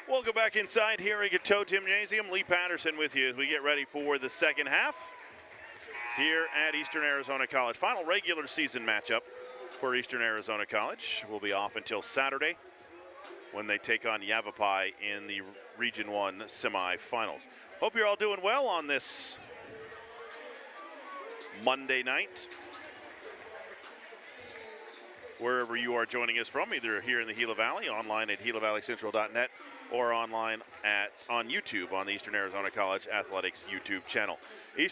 Welcome back inside here at Gateau Gymnasium. Lee Patterson with you as we get ready for the second half here at Eastern Arizona College. Final regular season matchup for Eastern Arizona College. Will be off until Saturday when they take on Yavapai in the Region 1 semifinals. Hope you're all doing well on this Monday night. Wherever you are joining us from, either here in the Gila Valley, online at GilaValleyCentral.net, or online on YouTube on the Eastern Arizona College Athletics YouTube channel.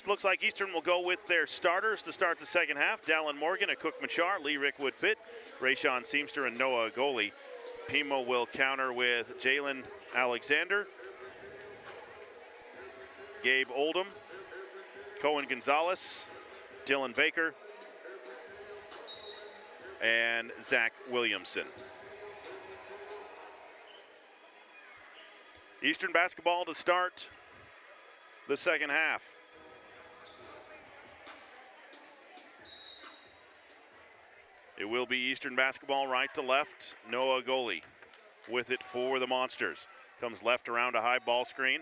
Looks like Eastern will go with their starters to start the second half. Dallin Morgan, Akuk Machar, Lee Rickwood Pitt, Rayshawn Seamster, and Noah Agoli. Pima will counter with Jalen Alexander, Gabe Oldham, Cohen Gonzalez, Dylan Baker, and Zach Williamson. Eastern basketball to start the second half. It will be Eastern basketball right to left. Noah Agoli with it for the Monsters. Comes left around a high ball screen.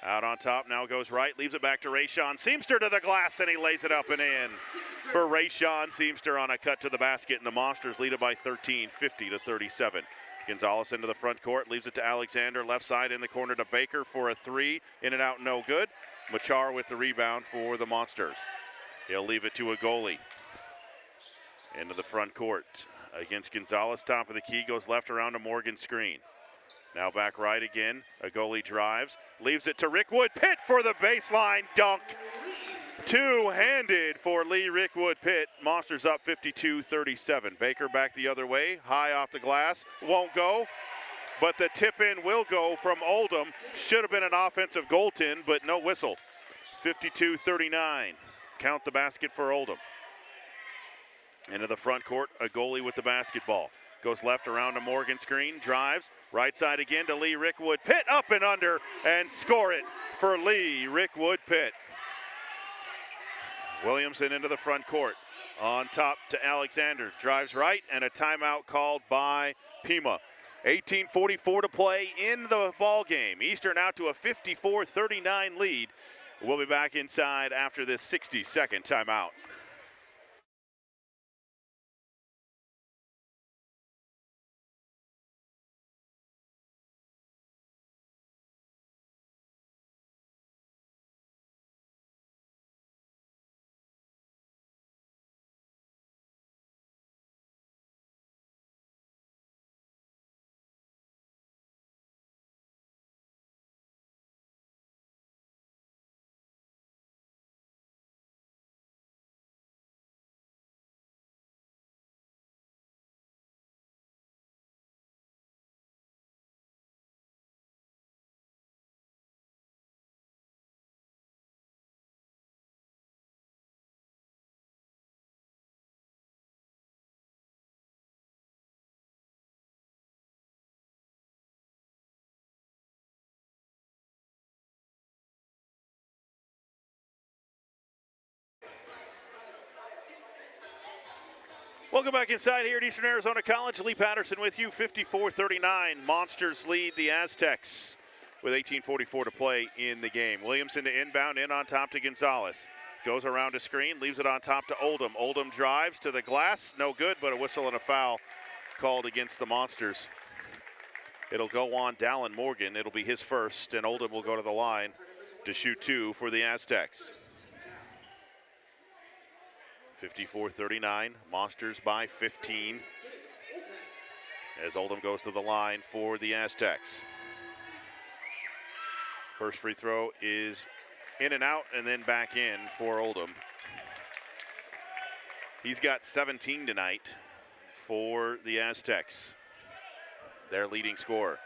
Out on top, now goes right, leaves it back to Rayshawn Seamster to the glass, and he lays it up and in for Rayshawn Seamster on a cut to the basket, and the Monsters lead it by 13, 50-37. Gonzalez into the front court, leaves it to Alexander, left side in the corner to Baker for a three, in and out, no good. Machar with the rebound for the Monsters. He'll leave it to a goalie. Into the front court against Gonzalez, top of the key, goes left around a Morgan screen. Now back right again, a goalie drives, leaves it to Rickwood Pitt for the baseline dunk. Two-handed for Lee Rickwood Pitt. Monsters up 52-37. Baker back the other way, high off the glass, won't go, but the tip-in will go from Oldham. Should have been an offensive goaltend, but no whistle. 52-39. Count the basket for Oldham. Into the front court, a goalie with the basketball. Goes left around a Morgan screen, drives, right side again to Lee Rickwood Pitt, up and under, and score it for Lee Rickwood Pitt. Williamson into the front court, on top to Alexander, drives right, and a timeout called by Pima. 18:44 to play in the ball game. Eastern out to a 54-39 lead. We'll be back inside after this 60-second timeout. Welcome back inside here at Eastern Arizona College. Lee Patterson with you, 54-39. Monsters lead the Aztecs with 18:44 to play in the game. Williamson to inbound, in on top to Gonzalez. Goes around a screen, leaves it on top to Oldham. Oldham drives to the glass, no good, but a whistle and a foul called against the Monsters. It'll go on Dallin Morgan. It'll be his first, and Oldham will go to the line to shoot two for the Aztecs. 54-39, Monsters by 15 as Oldham goes to the line for the Aztecs. First free throw is in and out and then back in for Oldham. He's got 17 tonight for the Aztecs, their leading scorer.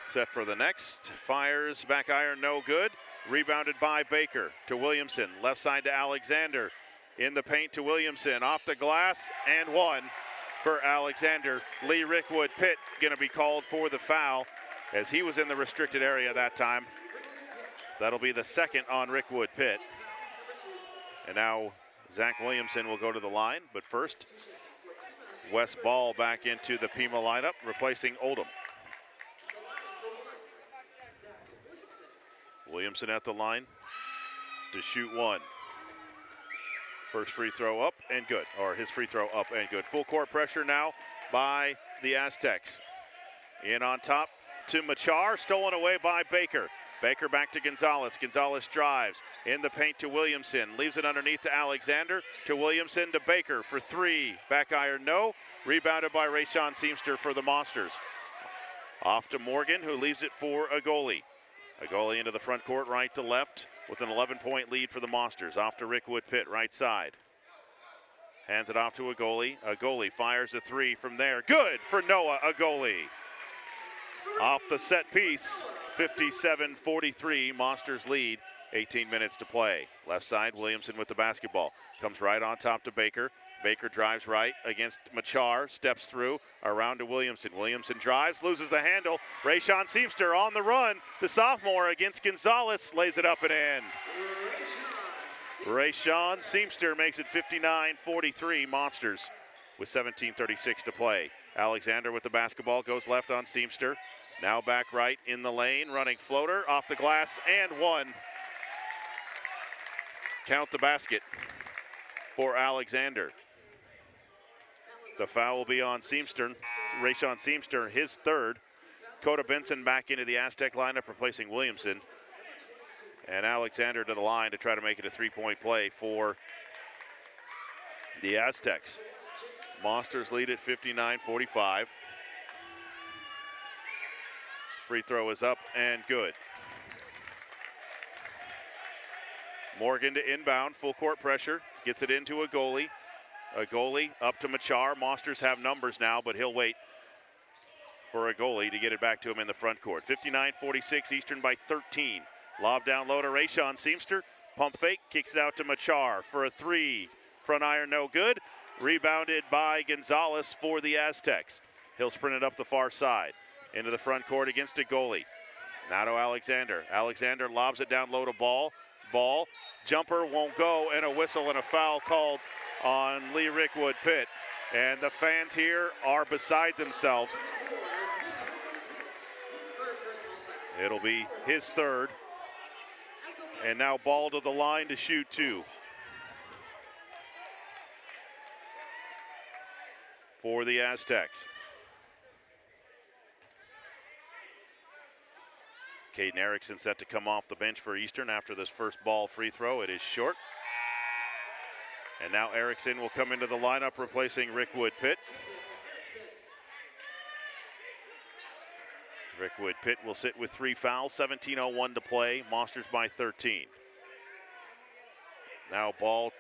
Set for the next, fires, back iron, no good. Rebounded by Baker to Williamson, left side to Alexander. In the paint to Williamson, off the glass, and one for Alexander. Lee Rickwood Pitt gonna be called for the foul as he was in the restricted area that time. That'll be the second on Rickwood Pitt. And now Zach Williamson will go to the line, but first, Wes Ball back into the Pima lineup, replacing Oldham. Williamson at the line to shoot one. First free throw up and good, or his free throw up and good. Full court pressure now by the Aztecs. In on top to Machar, stolen away by Baker. Baker back to Gonzalez. Gonzalez drives in the paint to Williamson. Leaves it underneath to Alexander, to Williamson, to Baker for three. Back iron, no. Rebounded by Rayshawn Seamster for the Monsters. Off to Morgan, who leaves it for a goalie. A goalie into the front court, right to left, with an 11-point lead for the Monsters. Off to Rick Woodpitt, right side. Hands it off to a goalie. A goalie fires a three from there. Good for Noah, a goalie. Off the set piece, 57-43, Monsters lead, 18 minutes to play. Left side, Williamson with the basketball. Comes right on top to Baker. Baker drives right against Machar, steps through, around to Williamson. Williamson drives, loses the handle. Rayshawn Seamster on the run. The sophomore against Gonzalez, lays it up and in. Rayshawn Seamster makes it 59-43, Monsters with 17:36 to play. Alexander with the basketball, goes left on Seamster. Now back right in the lane, running floater, off the glass, and one. Count the basket for Alexander. The foul will be on Seamster, Rayshawn Seamster, his third. Coda Benson back into the Aztec lineup, replacing Williamson. And Alexander to the line to try to make it a three-point play for the Aztecs. Monsters lead at 59-45. Free throw is up and good. Morgan to inbound, full court pressure, gets it into a goalie. A goalie up to Machar. Monsters have numbers now, but he'll wait for a goalie to get it back to him in the front court. 59-46, Eastern by 13. Lob down low to Rayshawn Seamster. Pump fake, kicks it out to Machar for a three. Front iron, no good. Rebounded by Gonzalez for the Aztecs. He'll sprint it up the far side. Into the front court against a goalie. Now to Alexander. Alexander lobs it down low to Ball. Ball, jumper won't go, and a whistle and a foul called on Lee Rick Woodpitt. And the fans here are beside themselves. It'll be his third. And now Ball to the line to shoot two. For the Aztecs. Caden Erickson set to come off the bench for Eastern after this first ball free throw. It is short. And now Erickson will come into the lineup, replacing Rick Woodpitt. Rick Woodpitt will sit with 3 fouls, 17:01 to play, Monsters by 13. Now Ball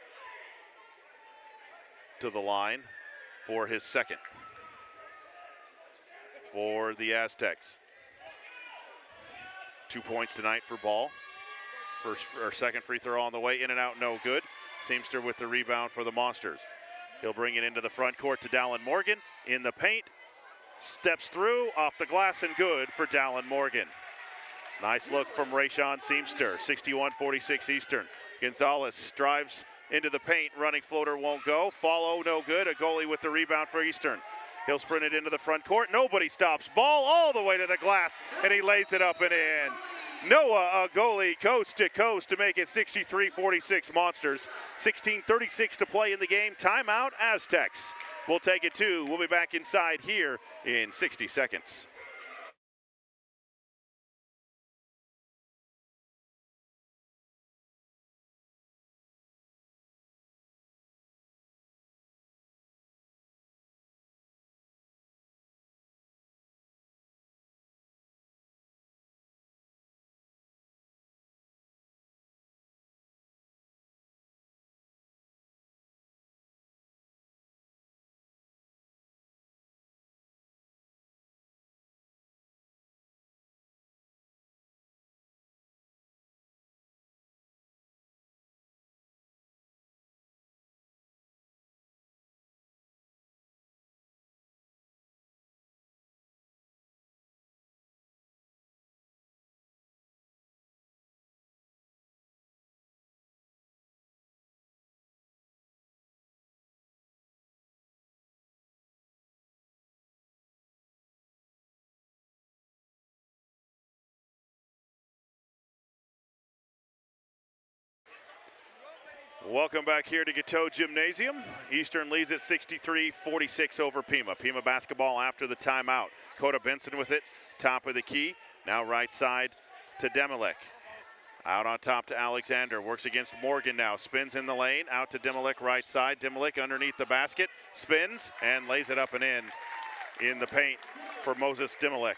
to the line for his second for the Aztecs. 2 points tonight for Ball. First or second free throw on the way, in and out, no good. Seamster with the rebound for the Monsters. He'll bring it into the front court to Dallin Morgan. In the paint, steps through, off the glass, and good for Dallin Morgan. Nice look from Rayshawn Seamster, 61-46 Eastern. Gonzalez drives into the paint, running floater won't go. Follow, no good. A goalie with the rebound for Eastern. He'll sprint it into the front court. Nobody stops. Ball all the way to the glass, and he lays it up and in. Noah, a goalie, coast to make it 63-46 Monsters. 16:36 to play in the game. Timeout, Aztecs. We'll take it two. We'll be back inside here in 60 seconds. Welcome back here to Gateau Gymnasium. Eastern leads at 63-46 over Pima. Pima basketball after the timeout. Coda Benson with it, top of the key. Now right side to Demilek. Out on top to Alexander, works against Morgan now. Spins in the lane, out to Demilek right side. Demilek underneath the basket, spins and lays it up and in the paint for Moses Demilek.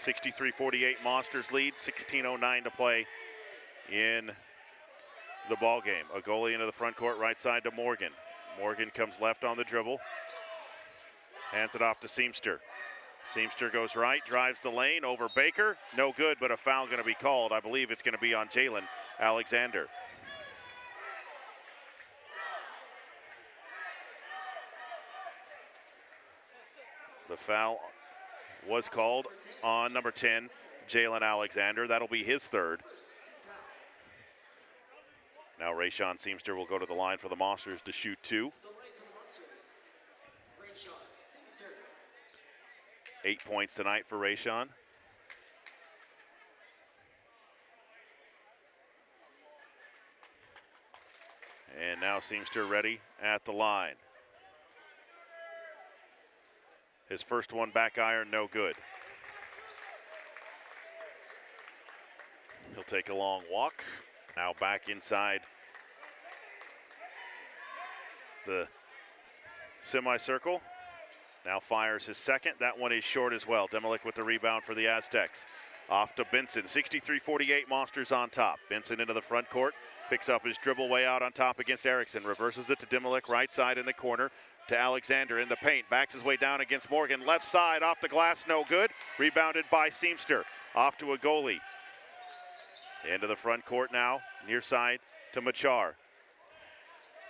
63-48 Monsters lead, 16:09 to play in the ball game. A goalie into the front court, right side to Morgan. Morgan comes left on the dribble, hands it off to Seamster. Seamster goes right, drives the lane over Baker. No good, but a foul going to be called. I believe it's going to be on Jalen Alexander. The foul was called on number 10, Jalen Alexander. That'll be his third. Now Rayshawn Seamster will go to the line for the Monsters to shoot two. 8 points tonight for Rayshawn. And now Seamster ready at the line. His first one back iron, no good. He'll take a long walk. Now back inside the semicircle. Now fires his second. That one is short as well. Demilek with the rebound for the Aztecs. Off to Benson. 63-48 Monsters on top. Benson into the front court. Picks up his dribble way out on top against Erickson. Reverses it to Demilek right side in the corner. To Alexander in the paint. Backs his way down against Morgan. Left side off the glass. No good. Rebounded by Seamster. Off to a goalie. Into the front court now. Near side to Machar.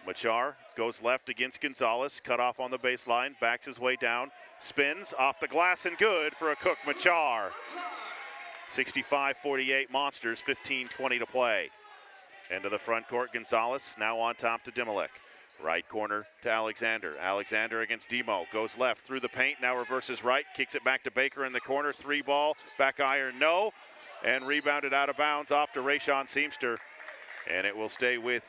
Machar goes left against Gonzalez, cut off on the baseline, backs his way down, spins off the glass and good for a Cook Machar. 65-48 Monsters, 15:20 to play. Into the front court, Gonzalez now on top to Demilek. Right corner to Alexander. Alexander against Demo, goes left through the paint, now reverses right, kicks it back to Baker in the corner, three ball, back iron, no, and rebounded out of bounds off to Rayshawn Seamster, and it will stay with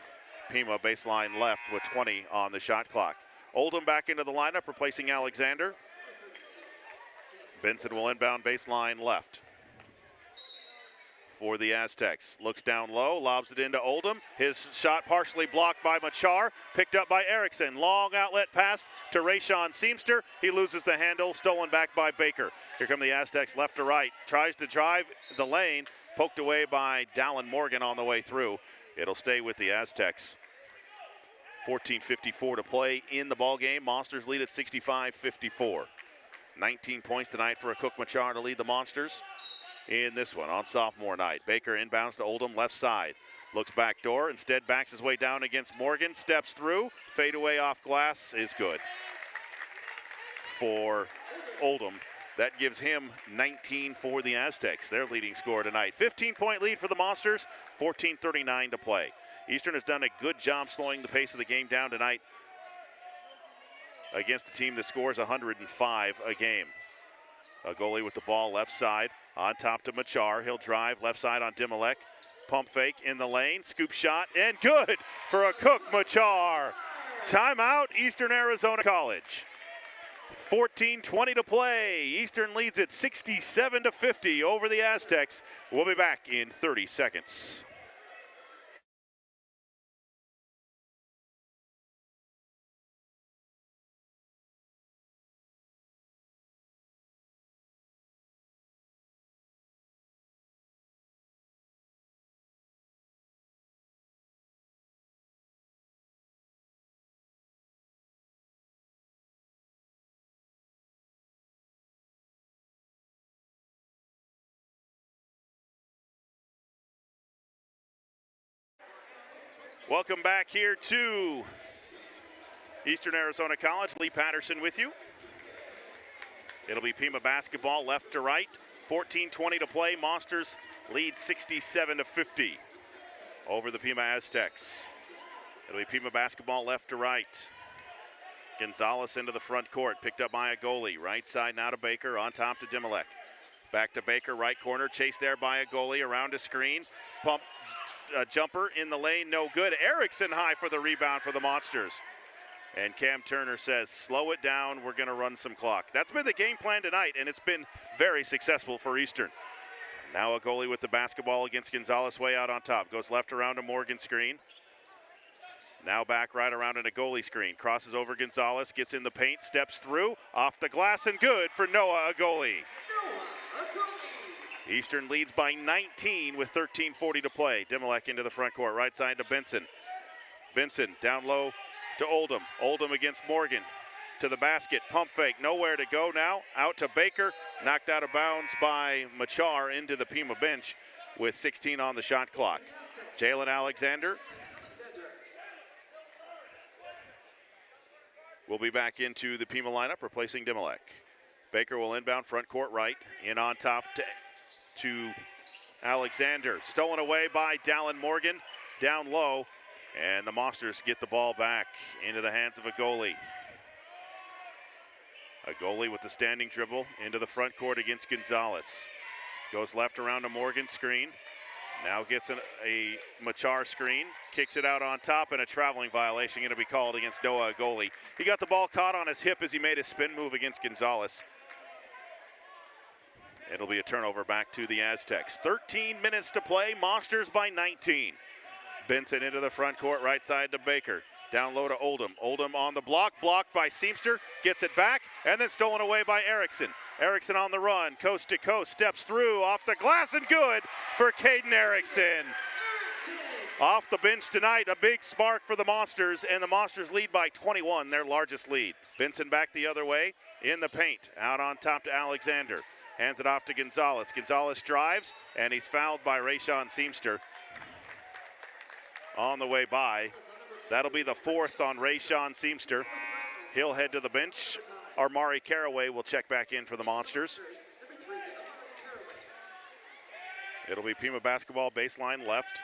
Pima baseline left with 20 on the shot clock. Oldham back into the lineup, replacing Alexander. Benson will inbound baseline left for the Aztecs. Looks down low, lobs it into Oldham. His shot partially blocked by Machar, picked up by Erickson. Long outlet pass to Rayshawn Seamster. He loses the handle, stolen back by Baker. Here come the Aztecs left to right. Tries to drive the lane, poked away by Dallin Morgan on the way through. It'll stay with the Aztecs. 14:54 to play in the ball game. Monsters lead at 65-54. 19 points tonight for a Cook Machar to lead the Monsters in this one on sophomore night. Baker inbounds to Oldham left side. Looks back door, instead backs his way down against Morgan. Steps through, fade away off glass is good for Oldham. That gives him 19 for the Aztecs, their leading scorer tonight. 15-point lead for the Monsters, 14:39 to play. Eastern has done a good job slowing the pace of the game down tonight against a team that scores 105 a game. A goalie with the ball left side, on top to Machar. He'll drive left side on Demilek. Pump fake in the lane, scoop shot, and good for a Cook Machar. Timeout, Eastern Arizona College. 14:20 to play. Eastern leads at 67-50 over the Aztecs. We'll be back in 30 seconds. Welcome back here to Eastern Arizona College. Lee Patterson with you. It'll be Pima basketball left to right. 14:20 to play. Monsters lead 67-50 over the Pima Aztecs. It'll be Pima basketball left to right. Gonzalez into the front court, picked up by a goalie. Right side now to Baker, on top to Demilek. Back to Baker, right corner, chased there by a goalie, around a screen. Pump jumper in the lane, no good. Erickson high for the rebound for the Monsters. And Cam Turner says, slow it down, we're going to run some clock. That's been the game plan tonight, and it's been very successful for Eastern. Now a goalie with the basketball against Gonzalez way out on top. Goes left around a Morgan screen. Now back right around in a goalie screen. Crosses over Gonzalez, gets in the paint, steps through, off the glass, and good for Noah Agoli. Eastern leads by 19 with 13:40 to play. Dimilek into the front court, right side to Benson. Benson down low to Oldham. Oldham against Morgan. To the basket, pump fake, nowhere to go now. Out to Baker, knocked out of bounds by Machar into the Pima bench with 16 on the shot clock. Jalen Alexander will be back into the Pima lineup, replacing Dimilek. Baker will inbound front court right, in on top to Alexander. Stolen away by Dallin Morgan, down low, and the Monsters get the ball back into the hands of a goalie. A goalie with the standing dribble into the front court against Gonzalez. Goes left around a Morgan screen. Now gets a Machar screen, kicks it out on top, and a traveling violation going to be called against Noah Agoli. He got the ball caught on his hip as he made a spin move against Gonzalez. It'll be a turnover back to the Aztecs. 13 minutes to play, Monsters by 19. Benson into the front court, right side to Baker. Down low to Oldham. Oldham on the block, blocked by Seamster, gets it back, and then stolen away by Erickson. Erickson on the run, coast to coast, steps through, off the glass, and good for Caden Erickson. Off the bench tonight, a big spark for the Monsters, and the Monsters lead by 21, their largest lead. Benson back the other way, in the paint, out on top to Alexander. Hands it off to Gonzalez. Gonzalez drives, and he's fouled by Rayshawn Seamster on the way by. That'll be the fourth on Rayshawn Seamster. He'll head to the bench. Armari Caraway will check back in for the Monsters. It'll be Pima basketball baseline left.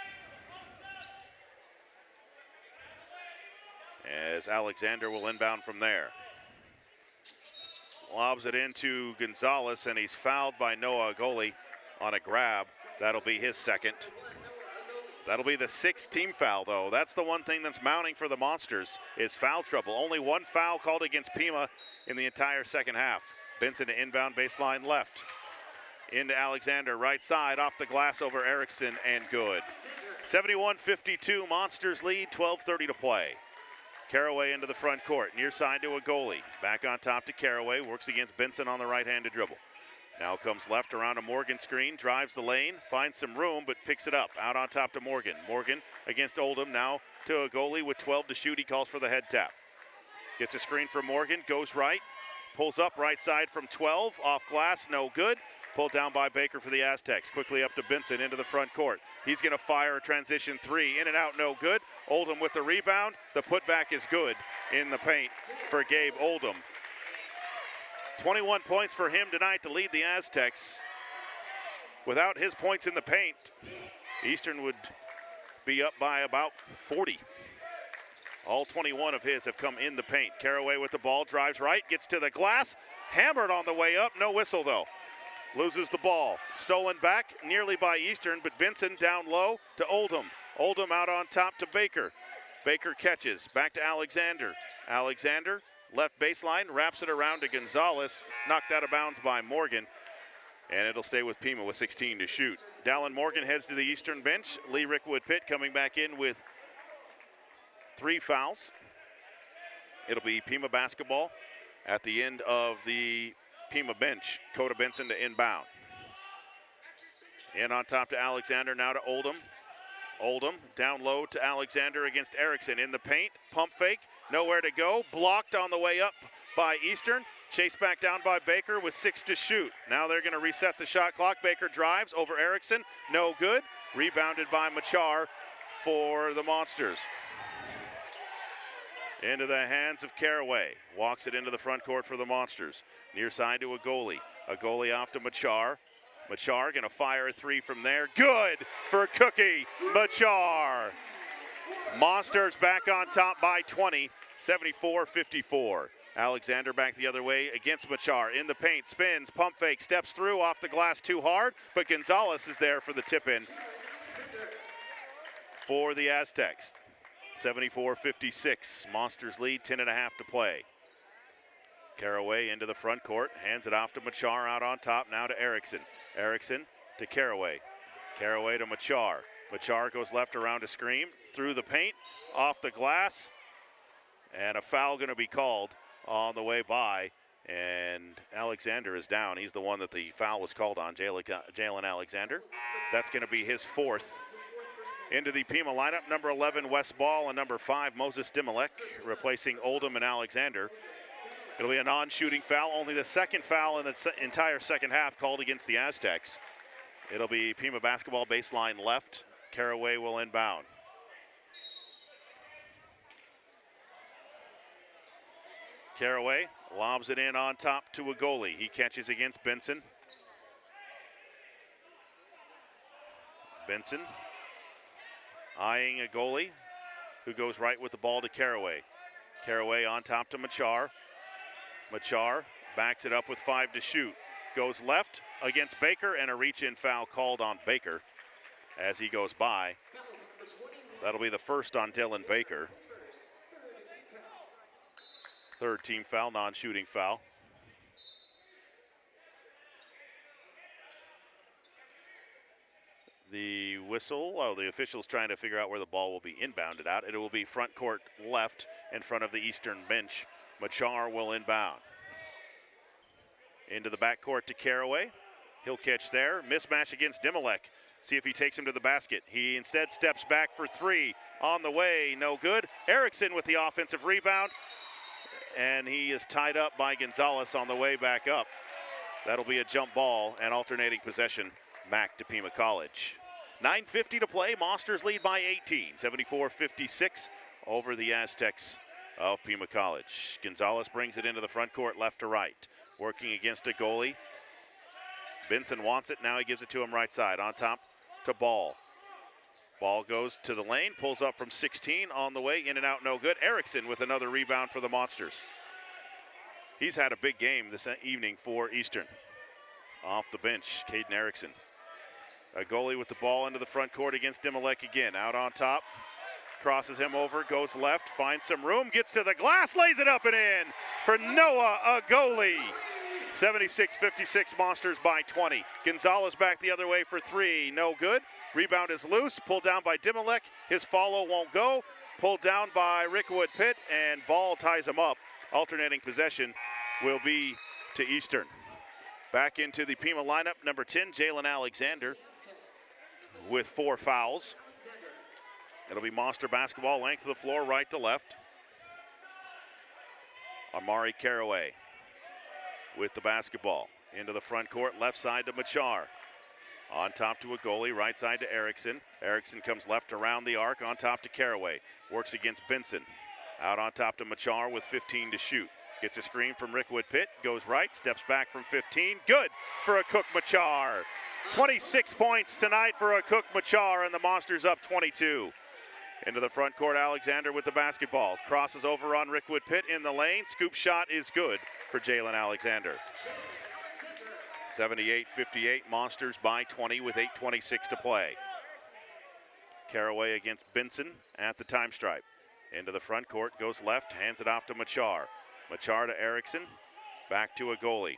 As Alexander will inbound from there. Lobs it into Gonzalez, and he's fouled by Noah Agoli on a grab. That'll be his second. That'll be the sixth team foul, though. That's the one thing that's mounting for the Monsters is foul trouble. Only one foul called against Pima in the entire second half. Benson to inbound baseline left. Into Alexander, right side, off the glass over Erickson, and good. 71-52, Monsters lead, 12:30 to play. Caraway into the front court, near side to a goalie. Back on top to Caraway, works against Benson on the right-handed dribble. Now comes left around a Morgan screen, drives the lane, finds some room, but picks it up. Out on top to Morgan. Morgan against Oldham, now to a goalie with 12 to shoot. He calls for the head tap. Gets a screen for Morgan, goes right, pulls up right side from 12, off glass, no good. Pulled down by Baker for the Aztecs. Quickly up to Benson into the front court. He's going to fire a transition three. In and out, no good. Oldham with the rebound. The putback is good in the paint for Gabe Oldham. 21 points for him tonight to lead the Aztecs. Without his points in the paint, Eastern would be up by about 40. All 21 of his have come in the paint. Caraway with the ball, drives right, gets to the glass. Hammered on the way up, no whistle though. Loses the ball. Stolen back nearly by Eastern, but Benson down low to Oldham. Oldham out on top to Baker. Baker catches. Back to Alexander. Alexander, left baseline, wraps it around to Gonzalez. Knocked out of bounds by Morgan. And it'll stay with Pima with 16 to shoot. Dallin Morgan heads to the Eastern bench. Lee Rickwood Pitt coming back in with 3 fouls. It'll be Pima basketball at the end of the Pima bench. Coda Benson to inbound. In on top to Alexander, now to Oldham. Oldham down low to Alexander against Erickson in the paint. Pump fake, nowhere to go. Blocked on the way up by Eastern. Chased back down by Baker with 6 to shoot. Now they're going to reset the shot clock. Baker drives over Erickson, no good. Rebounded by Machar for the Monsters. Into the hands of Caraway. Walks it into the front court for the Monsters. Near side to a goalie. A goalie off to Machar. Machar gonna fire a 3 from there. Good for Cookie Machar. Monsters back on top by 20, 74-54. Alexander back the other way against Machar. In the paint, spins, pump fake, steps through, off the glass too hard, but Gonzalez is there for the tip in. for the Aztecs. 74-56. Monsters lead, 10.5 to play. Caraway into the front court, hands it off to Machar out on top, now to Erickson. Erickson to Caraway. Caraway to Machar. Machar goes left around a screen, through the paint, off the glass, and a foul going to be called on the way by, and Alexander is down. He's the one that the foul was called on, Jalen Alexander. That's going to be his fourth. Into the Pima lineup, number 11, Wes Ball, and number 5, Moses Dimelek, replacing Oldham and Alexander. It'll be a non-shooting foul, only the second foul in the entire second half called against the Aztecs. It'll be Pima basketball baseline left. Caraway will inbound. Caraway lobs it in on top to a goalie. He catches against Benson. Benson eyeing a goalie who goes right with the ball to Caraway. Caraway on top to Machar. Machar backs it up with 5 to shoot. Goes left against Baker, and a reach-in foul called on Baker as he goes by. That'll be the first on Dylan Baker. Third team foul, non-shooting foul. The whistle, the official's trying to figure out where the ball will be inbounded out. It will be front court left in front of the Eastern bench. Machar will inbound. Into the backcourt to Caraway. He'll catch there. Mismatch against Dimelek. See if he takes him to the basket. He instead steps back for 3. On the way, no good. Erickson with the offensive rebound. And he is tied up by Gonzalez on the way back up. That'll be a jump ball and alternating possession back to Pima College. 9:50 to play. Monsters lead by 18. 74-56 over the Aztecs of Pima College. Gonzalez brings it into the front court left to right. Working against a goalie. Benson wants it. Now he gives it to him right side. On top to Ball. Ball goes to the lane. Pulls up from 16. On the way. In and out. No good. Erickson with another rebound for the Monsters. He's had a big game this evening for Eastern. Off the bench, Caden Erickson. A goalie with the ball into the front court against Dimelek again. Out on top. Crosses him over, goes left, finds some room, gets to the glass, lays it up and in for Noah, a goalie. 76-56, Monsters by 20. Gonzalez back the other way for 3, no good. Rebound is loose, pulled down by Dimelek. His follow won't go. Pulled down by Rickwood Pitt, and Ball ties him up. Alternating possession will be to Eastern. Back into the Pima lineup, number 10, Jalen Alexander with 4 fouls. It'll be Monster basketball, length of the floor, right to left. Amari Caraway with the basketball. Into the front court, left side to Machar. On top to a goalie, right side to Erickson. Erickson comes left around the arc, on top to Caraway. Works against Benson. Out on top to Machar with 15 to shoot. Gets a screen from Rickwood Pitt, goes right, steps back from 15. Good for a Cook Machar. 26 points tonight for a Cook Machar, and the Monsters up 22. Into the front court, Alexander with the basketball. Crosses over on Rickwood Pitt in the lane. Scoop shot is good for Jalen Alexander. 78-58, Monsters by 20 with 8:26 to play. Caraway against Benson at the time stripe. Into the front court, goes left, hands it off to Machar. Machar to Erickson, back to a goalie.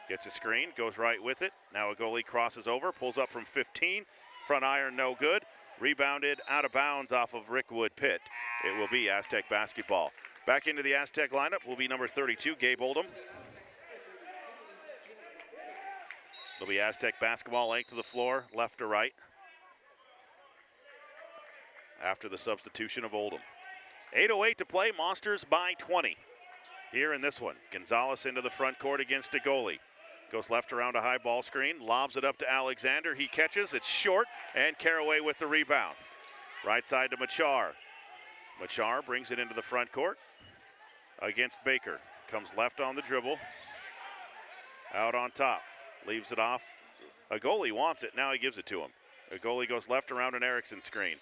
Gets a screen, goes right with it. Now a goalie crosses over, pulls up from 15. Front iron, no good. Rebounded out of bounds off of Rickwood Pitt. It will be Aztec basketball. Back into the Aztec lineup will be number 32, Gabe Oldham. It'll be Aztec basketball, length of the floor, left to right. After the substitution of Oldham. 8:08 to play, Monsters by 20. Here in this one, Gonzalez into the front court against a goalie. Goes left around a high ball screen, lobs it up to Alexander. He catches, it's short, and Caraway with the rebound. Right side to Machar. Machar brings it into the front court against Baker. Comes left on the dribble. Out on top, leaves it off. A goalie wants it, now he gives it to him. A goalie goes left around an Erickson screen.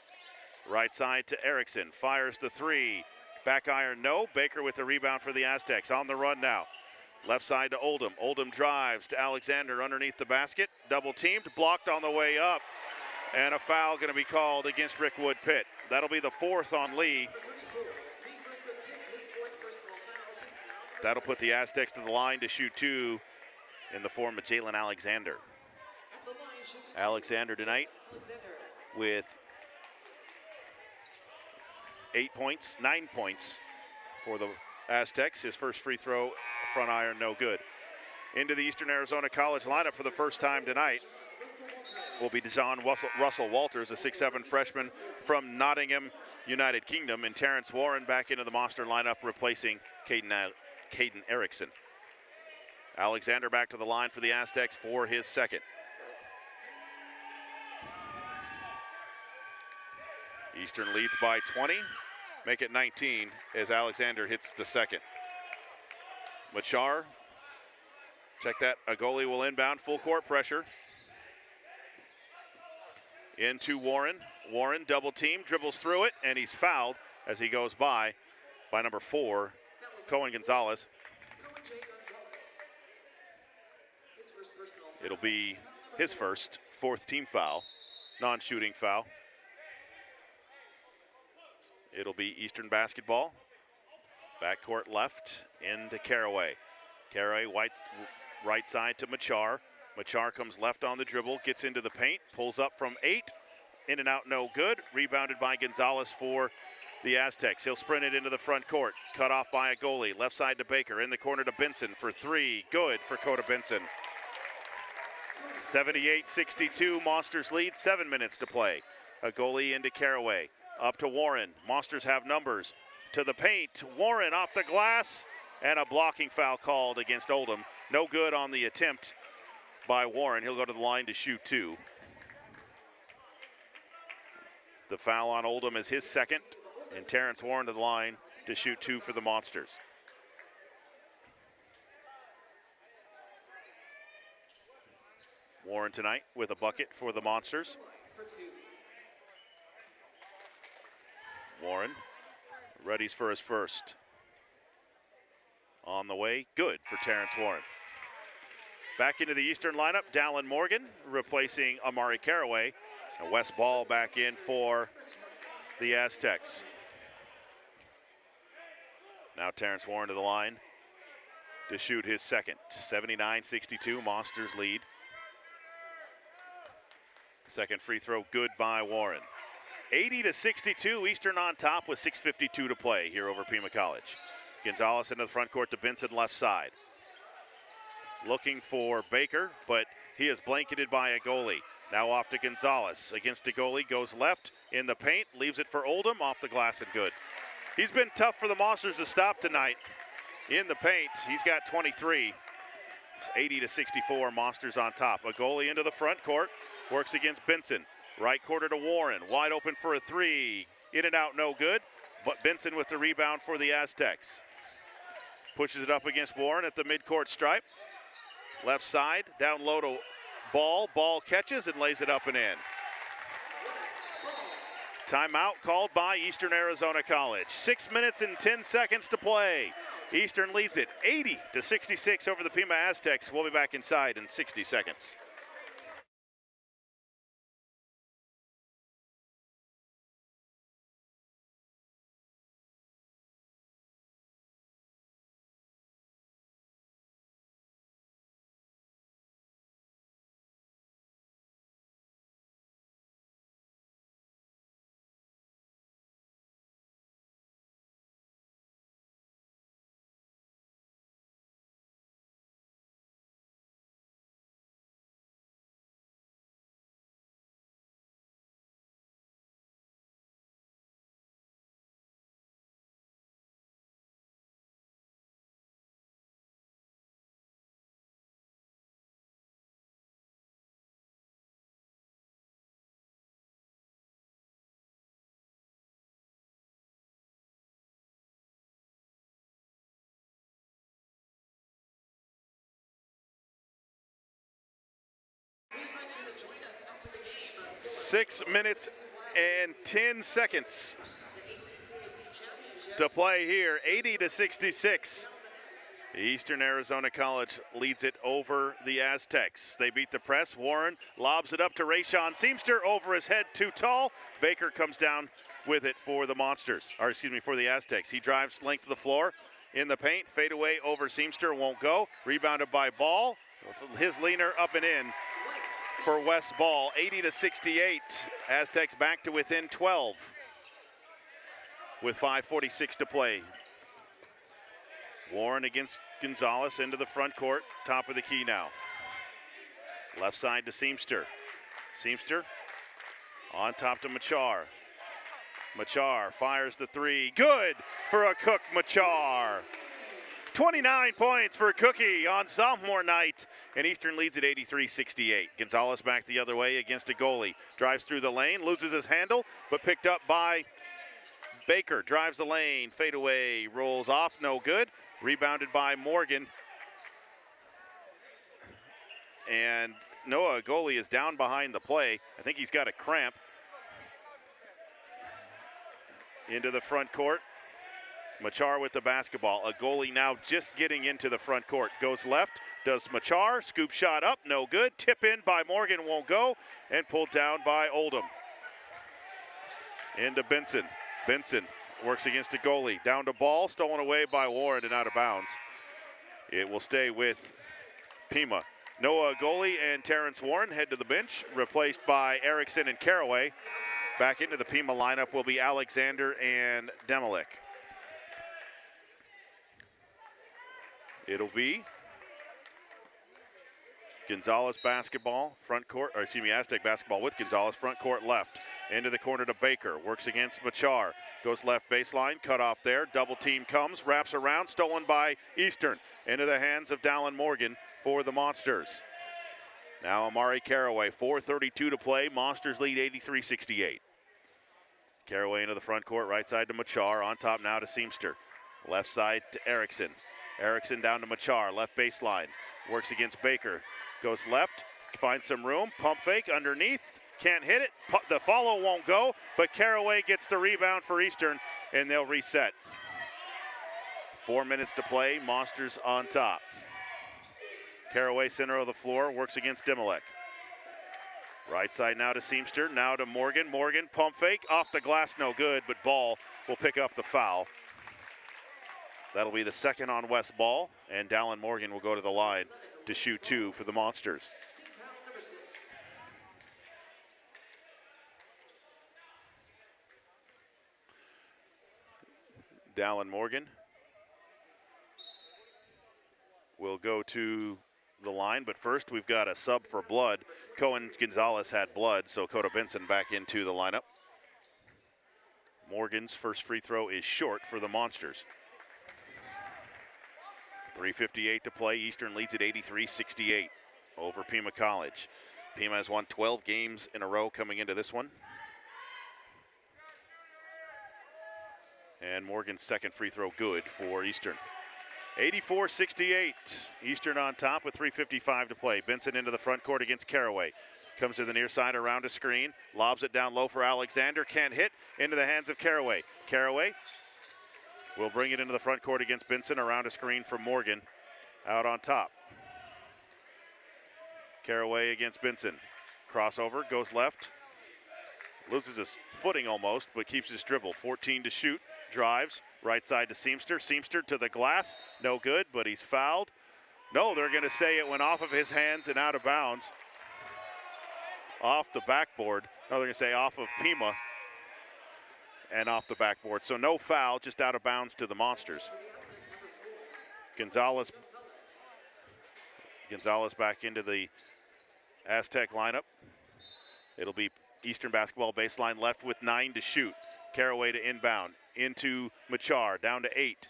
Right side to Erickson, fires the 3. Back iron, no. Baker with the rebound for the Aztecs, on the run now. Left side to Oldham. Oldham drives to Alexander underneath the basket. Double teamed, blocked on the way up. And a foul going to be called against Rickwood Pitt. That'll be the 4th on Lee. That'll put the Aztecs to the line to shoot 2 in the form of Jalen Alexander. Alexander tonight with 8 points, 9 points for the Aztecs. His first free throw, front iron, no good. Into the Eastern Arizona College lineup for the first time tonight will be Deshaun Russell Walters, a 6'7" freshman from Nottingham, United Kingdom, and Terrence Warren back into the Monster lineup, replacing Caden Erickson. Alexander back to the line for the Aztecs for his second. Eastern leads by 20, make it 19 as Alexander hits the second. Machar, check that, a goalie will inbound, full court pressure. Into Warren. Warren double team, dribbles through it, and he's fouled as he goes by number 4, Cohen Gonzalez. It'll be his first 4th team foul, non-shooting foul. It'll be Eastern basketball. Backcourt left into Caraway. Caraway right side to Machar. Machar comes left on the dribble, gets into the paint, pulls up from 8, in and out, no good. Rebounded by Gonzalez for the Aztecs. He'll sprint it into the front court, cut off by a goalie. Left side to Baker, in the corner to Benson for 3, good for Coda Benson. 78-62, Monsters lead, 7 minutes to play. A goalie into Caraway, up to Warren. Monsters have numbers, to the paint. Warren off the glass, and a blocking foul called against Oldham. No good on the attempt by Warren. He'll go to the line to shoot 2. The foul on Oldham is his second, and Terrence Warren to the line to shoot 2 for the Monsters. Warren tonight with a bucket for the Monsters. Warren readies for his first. On the way, good for Terrence Warren. Back into the Eastern lineup, Dallin Morgan replacing Amari Caraway. And Wes Ball back in for the Aztecs. Now Terrence Warren to the line to shoot his second. 79-62, Monsters lead. Second free throw good by Warren. 80-62, Eastern on top with 6:52 to play here over Pima College. Gonzalez into the front court to Benson left side. Looking for Baker, but he is blanketed by a goalie. Now off to Gonzalez. Against a goalie, goes left in the paint, leaves it for Oldham, off the glass and good. He's been tough for the Monsters to stop tonight. In the paint, he's got 23. It's 80-64, Monsters on top. A goalie into the front court, works against Benson. Right quarter to Warren, wide open for a 3. In and out, no good, but Benson with the rebound for the Aztecs. Pushes it up against Warren at the midcourt stripe. Left side, down low to Ball. Ball catches and lays it up and in. Timeout called by Eastern Arizona College. 6 minutes and 10 seconds to play. Eastern leads it 80-66 over the Pima Aztecs. We'll be back inside in 60 seconds. We invite you to join us after the game. 6 minutes and 10 seconds to play here. 80-66. Eastern Arizona College leads it over the Aztecs. They beat the press. Warren lobs it up to Rayshon Seamster over his head, too tall. Baker comes down with it for the Monsters, or excuse me, for the Aztecs. He drives length of the floor in the paint. Fade away over Seamster, won't go. Rebounded by Ball. His leaner up and in for West Ball. 80-68. Aztecs back to within 12 with 5:46 to play. Warren against Gonzalez into the front court, top of the key now. Left side to Seamster. Seamster on top to Machar. Machar fires the three. Good for a Cook Machar. 29 points for Cookie on sophomore night, and Eastern leads at 83-68. Gonzalez back the other way against a goalie. Drives through the lane, loses his handle, but picked up by Baker. Drives the lane, fade away, rolls off, no good. Rebounded by Morgan. And Noah, goalie, is down behind the play. I think he's got a cramp. Into the front court. Machar with the basketball. A goalie now just getting into the front court. Goes left, does Machar. Scoop shot up, no good. Tip in by Morgan, won't go. And pulled down by Oldham. Into Benson. Benson works against a goalie. Down to Ball, stolen away by Warren and out of bounds. It will stay with Pima. Noah goalie and Terrence Warren head to the bench, replaced by Erickson and Caraway. Back into the Pima lineup will be Alexander and Demelick. It'll be Gonzalez basketball, front court, or excuse me, Aztec basketball with Gonzalez, front court left. Into the corner to Baker, works against Machar. Goes left baseline, cut off there, double team comes, wraps around, stolen by Eastern. Into the hands of Dallin Morgan for the Monsters. Now Amari Caraway, 4:32 to play. Monsters lead 83-68. Caraway into the front court, right side to Machar, on top now to Seamster. Left side to Erickson. Erickson down to Machar, left baseline. Works against Baker, goes left, finds some room, pump fake underneath. Can't hit it. The follow won't go, but Caraway gets the rebound for Eastern, and they'll reset. 4 minutes to play. Monsters on top. Caraway center of the floor, works against Demelick. Right side now to Seamster, now to Morgan. Morgan, pump fake, off the glass, no good, but Ball will pick up the foul. That'll be the second on West Ball, and Dallin Morgan will go to the line to shoot two for the Monsters. Dallin Morgan will go to the line, but first we've got a sub for blood. Cohen Gonzalez had blood, so Coda Benson back into the lineup. Morgan's first free throw is short for the Monsters. 3:58 to play. Eastern leads at 83-68 over Pima College. Pima has won 12 games in a row coming into this one. And Morgan's second free throw good for Eastern. 84-68. Eastern on top with 3:55 to play. Benson into the front court against Caraway. Comes to the near side around a screen. Lobs it down low for Alexander. Can't hit. Into the hands of Caraway. Caraway will bring it into the front court against Benson around a screen from Morgan. Out on top. Caraway against Benson. Crossover, goes left. Loses his footing almost, but keeps his dribble. 14 to shoot. Drives, right side to Seamster. Seamster to the glass, no good, but he's fouled. No, they're gonna say it went off of his hands and out of bounds. Off the backboard. No, they're gonna say off of Pima and off the backboard. So no foul, just out of bounds to the Monsters. Gonzalez back into the Aztec lineup. It'll be Eastern basketball baseline left with 9 to shoot. Caraway to inbound. Into Machar, down to 8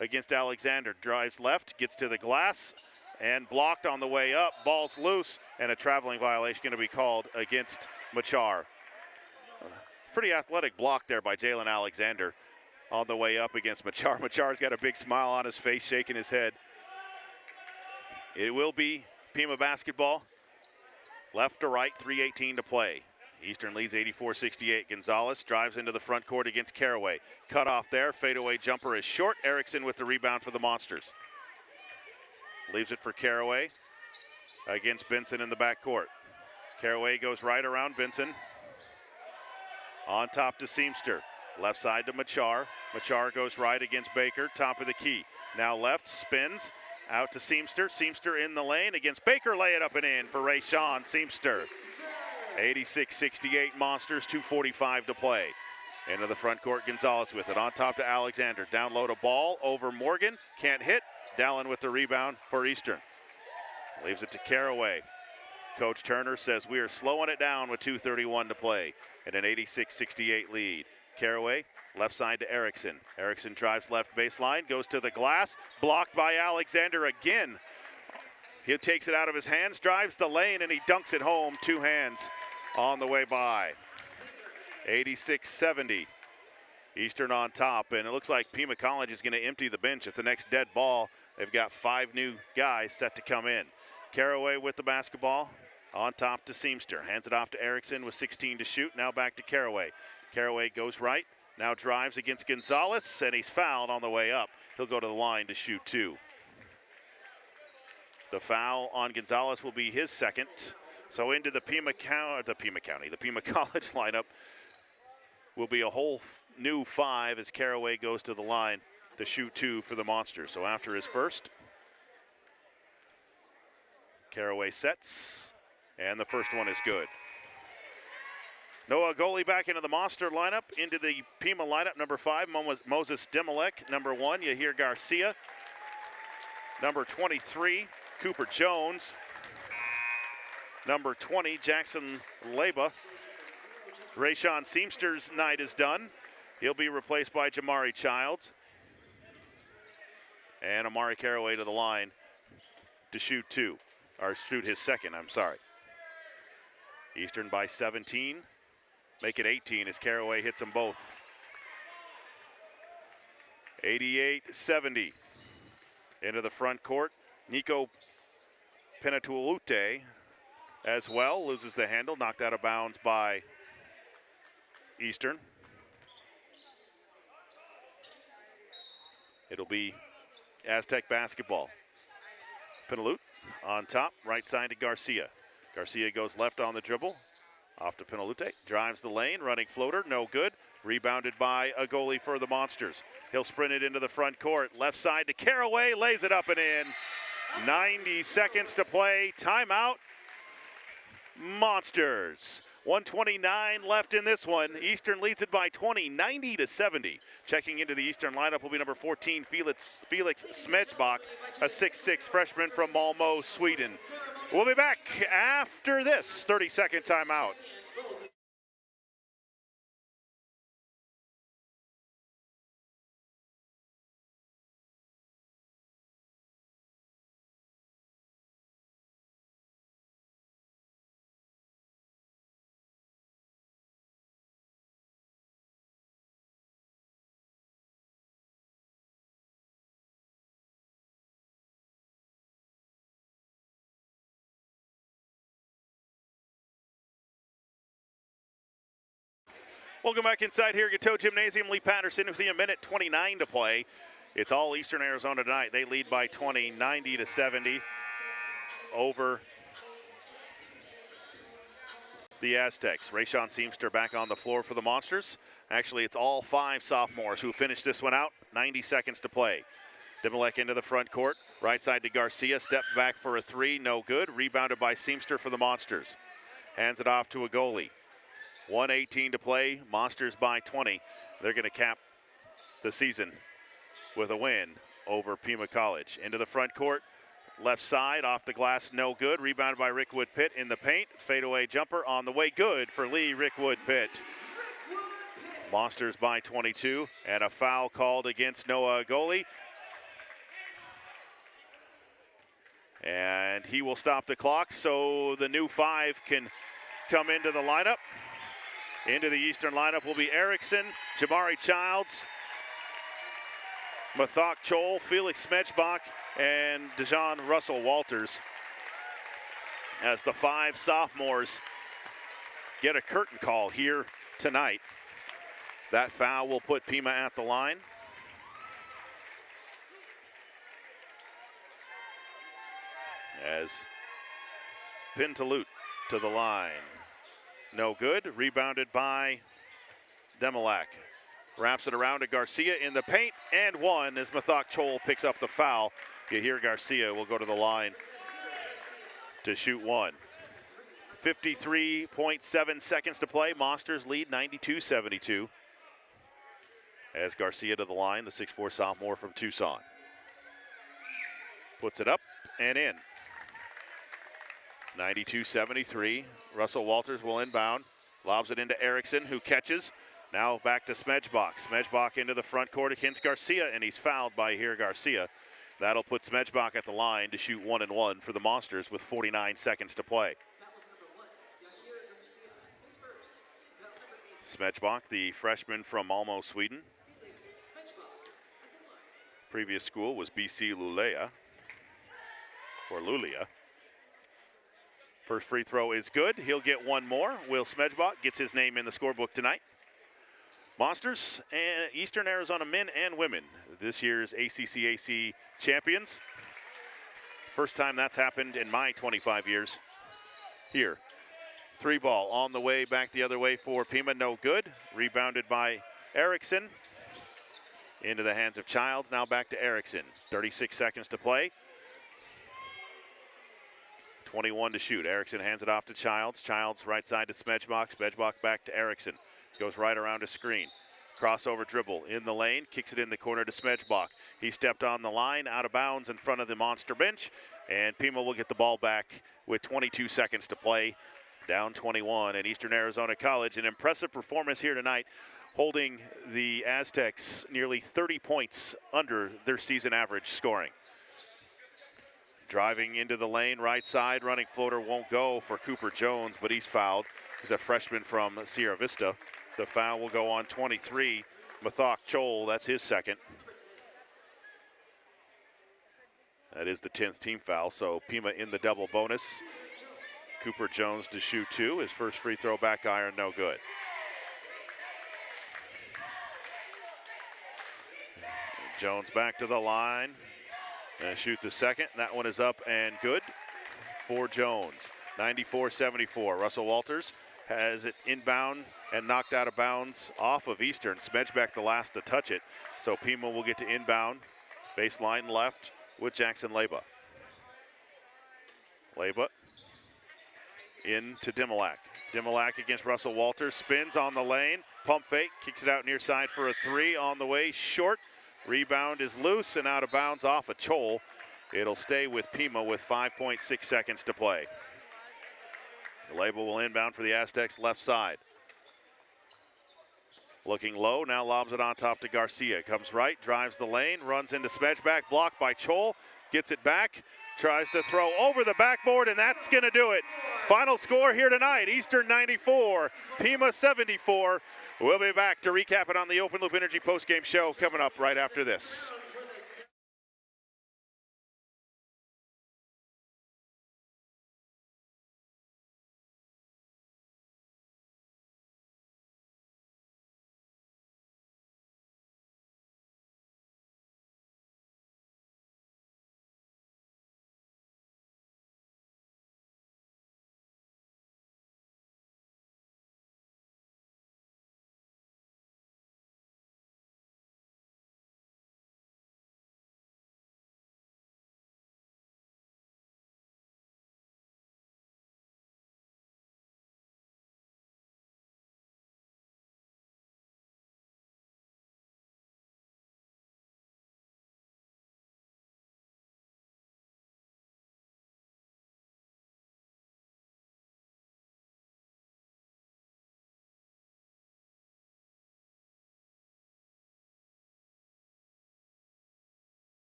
against Alexander. Drives left, gets to the glass, and blocked on the way up. Ball's loose, and a traveling violation going to be called against Machar. Pretty athletic block there by Jalen Alexander on the way up against Machar. Machar's got a big smile on his face, shaking his head. It will be Pima basketball. Left to right, 3:18 to play. Eastern leads 84-68. Gonzalez drives into the front court against Caraway. Cut off there, fadeaway jumper is short. Erickson with the rebound for the Monsters. Leaves it for Caraway against Benson in the backcourt. Caraway goes right around Benson. On top to Seamster. Left side to Machar. Machar goes right against Baker. Top of the key. Now left, spins. Out to Seamster. Seamster in the lane against Baker. Lay it up and in for Rayshawn Seamster. 86-68 Monsters, 2:45 to play. Into the front court, Gonzalez with it. On top to Alexander. Down low to Ball. Over Morgan. Can't hit. Dallin with the rebound for Eastern. Leaves it to Caraway. Coach Turner says we are slowing it down with 2:31 to play and an 86-68 lead. Caraway, left side to Erickson. Erickson drives left baseline, goes to the glass, blocked by Alexander again. He takes it out of his hands, drives the lane, and he dunks it home. Two hands on the way by. 86-70. Eastern on top, and it looks like Pima College is going to empty the bench at the next dead ball. They've got 5 new guys set to come in. Caraway with the basketball. On top to Seamster. Hands it off to Erickson with 16 to shoot. Now back to Caraway. Caraway goes right. Now drives against Gonzalez, and he's fouled on the way up. He'll go to the line to shoot 2. The foul on Gonzalez will be his second. So into the Pima College lineup will be a whole new 5 as Caraway goes to the line to shoot 2 for the Monsters. So after his first, Caraway sets, and the first one is good. Noah Goli back into the Monster lineup. Into the Pima lineup, number 5, Moses Demolek. Number 1, Yahir Garcia. Number 23, Cooper Jones. Number 20, Jackson Leba. Rayshawn Seamster's night is done. He'll be replaced by Jamari Childs. And Amari Caraway to the line to shoot 2. Or shoot his second, I'm sorry. Eastern by 17. Make it 18 as Caraway hits them both. 88-70. Into the front court. Nico Penatualute as well. Loses the handle, knocked out of bounds by Eastern. It'll be Aztec basketball. Penalute on top, right side to Garcia. Garcia goes left on the dribble. Off to Penalute, drives the lane, running floater, no good. Rebounded by a goalie for the Monsters. He'll sprint it into the front court. Left side to Caraway, lays it up and in. 90 seconds to play, timeout. Monsters. 1:29 left in this one. Eastern leads it by 20, 90-70. Checking into the Eastern lineup will be number 14, Felix Smedjbach, a 6'6" freshman from Malmö, Sweden. We'll be back after this 30-second timeout. Welcome back inside here at Gateau Gymnasium. Lee Patterson with you, a minute 29 to play. It's all Eastern Arizona tonight. They lead by 20, 90-70 over the Aztecs. Rayshawn Seamster back on the floor for the Monsters. Actually, it's all 5 sophomores who finished this one out. 90 seconds to play. Demolek into the front court. Right side to Garcia. Step back for a 3. No good. Rebounded by Seamster for the Monsters. Hands it off to a goalie. 1:18 to play. Monsters by 20. They're going to cap the season with a win over Pima College. Into the front court. Left side, off the glass, no good. Rebounded by Rickwood Pitt in the paint. Fadeaway jumper on the way, good for Lee Rickwood Pitt. Monsters by 22, and a foul called against Noah Goli. And he will stop the clock, so the new 5 can come into the lineup. Into the Eastern lineup will be Erickson, Jamari Childs, Mathak Chol, Felix Smedjbach, and Dejan Russell Walters as the 5 sophomores get a curtain call here tonight. That foul will put Pima at the line. as Pintalut to the line. No good. Rebounded by Demilak. Wraps it around to Garcia in the paint, and one as Mathok Chol picks up the foul. You hear Garcia will go to the line to shoot one. 53.7 seconds to play. Monsters lead 92-72. As Garcia to the line, the 6'4" sophomore from Tucson. Puts it up and in. 92-73. Russell Walters will inbound. Lobs it into Erickson, who catches. Now back to Smedjbach. Smedjbach into the front court against Garcia, and he's fouled by here Garcia. That'll put Smedjbach at the line to shoot 1-1 for the Monsters with 49 seconds to play. Smedjbach, the freshman from Malmo, Sweden. Previous school was BC Luleå, or Luleå. First free throw is good. He'll get one more. Will Smedjbach gets his name in the scorebook tonight. Monsters and Eastern Arizona men and women, this year's ACCAC champions. First time that's happened in my 25 years here. Three ball on the way back the other way for Pima, no good. Rebounded by Erickson. Into the hands of Childs, now back to Erickson. 36 seconds to play. 21 to shoot. Erickson hands it off to Childs. Childs right side to Smedjbach. Smedjbach back to Erickson. Goes right around a screen. Crossover dribble in the lane. Kicks it in the corner to Smedjbach. He stepped on the line, out of bounds in front of the Monster bench. And Pima will get the ball back with 22 seconds to play. Down 21 at Eastern Arizona College. An impressive performance here tonight, holding the Aztecs nearly 30 points under their season average scoring. Driving into the lane, right side, running floater won't go for Cooper Jones, but he's fouled. He's a freshman from Sierra Vista. The foul will go on 23, Mathok Chol, that's his second. That is the 10th team foul, so Pima in the double bonus. Cooper Jones to shoot two. His first free throw back iron, no good. Jones back to the line and shoot the second. That one is up and good for Jones. 94-74. Russell Walters has it inbound and knocked out of bounds off of Eastern. Smedjbach the last to touch it. So Pima will get to inbound. Baseline left with Jackson Leba. Leba in to Demilak. Demilak against Russell Walters. Spins on the lane. Pump fake. Kicks it out near side for a three. On the way. Short. Rebound is loose and out of bounds off of Chol. It'll stay with Pima with 5.6 seconds to play. The label will inbound for the Aztecs left side. Looking low, now lobs it on top to Garcia. Comes right, drives the lane, runs into Smedjbach, blocked by Chol. Gets it back, tries to throw over the backboard, and that's gonna do it. Final score here tonight, Eastern 94, Pima 74. We'll be back to recap it on the Open Loop Energy postgame show coming up right after this.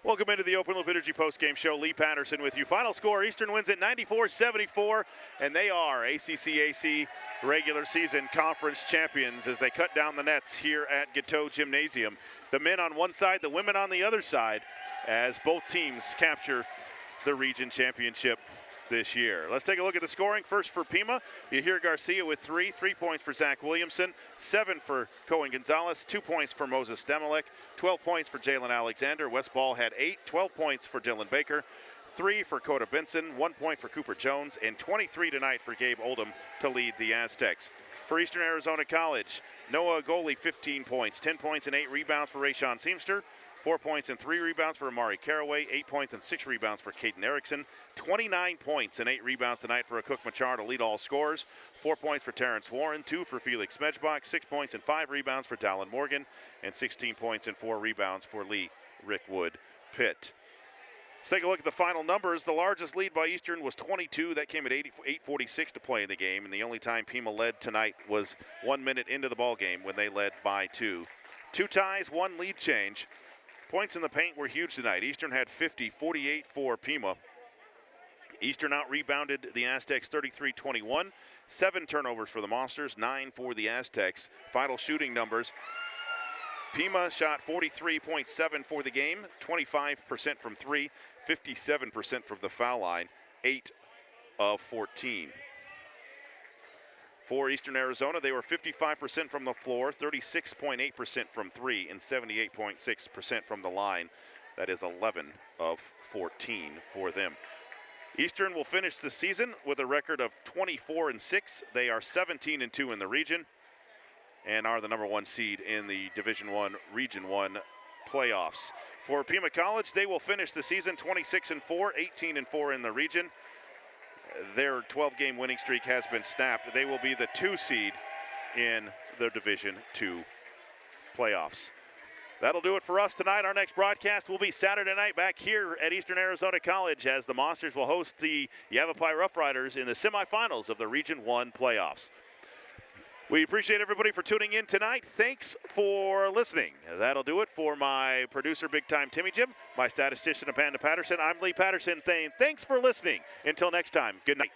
Welcome into the Open Loop Energy postgame show. Lee Patterson with you. Final score, Eastern wins at 94-74, and they are ACC regular season conference champions as they cut down the nets here at Gateau Gymnasium. The men on one side, the women on the other side, as both teams capture the region championship this year. Let's take a look at the scoring. First for Pima, Yahir Garcia with 3 points for Zach Williamson, 7 for Cohen Gonzalez, 2 points for Moses Demelek, 12 points for Jalen Alexander. West Ball had 8, 12 points for Dylan Baker, 3 for Coda Benson, 1 point for Cooper Jones, and 23 tonight for Gabe Oldham to lead the Aztecs. For Eastern Arizona College, Noah Goley, 15 points, 10 points and 8 rebounds for Rayshawn Seamster, 4 points and 3 rebounds for Amari Caraway, 8 points and 6 rebounds for Caden Erickson, 29 points and 8 rebounds tonight for Akuk Machar to lead all scores, 4 points for Terrence Warren, 2 for Felix Medjbach, 6 points and 5 rebounds for Dallin Morgan, and 16 points and 4 rebounds for Lee Rickwood Pitt. Let's take a look at the final numbers. The largest lead by Eastern was 22. That came at 8:46 to play in the game, and the only time Pima led tonight was 1 minute into the ball game when they led by 2. 2 ties, 1 lead change. Points in the paint were huge tonight. Eastern had 50, 48 for Pima. Eastern out-rebounded the Aztecs 33-21. 7 turnovers for the Monsters, 9 for the Aztecs. Final shooting numbers. Pima shot 43.7 for the game, 25% from 3, 57% from the foul line, 8 of 14. For Eastern Arizona, they were 55% from the floor, 36.8% from 3, and 78.6% from the line. That is 11 of 14 for them. Eastern will finish the season with a record of 24-6. They are 17-2 in the region and are the number 1 seed in the Division I Region 1 playoffs. For Pima College, they will finish the season 26-4, 18-4 in the region. Their 12-game winning streak has been snapped. They will be the 2 seed in the Division II playoffs. That'll do it for us tonight. Our next broadcast will be Saturday night back here at Eastern Arizona College as the Monsters will host the Yavapai Rough Riders in the semifinals of the Region I playoffs. We appreciate everybody for tuning in tonight. Thanks for listening. That'll do it for my producer, Big Time Timmy Jim, my statistician, Amanda Patterson. I'm Lee Patterson. Thanks for listening. Until next time, good night.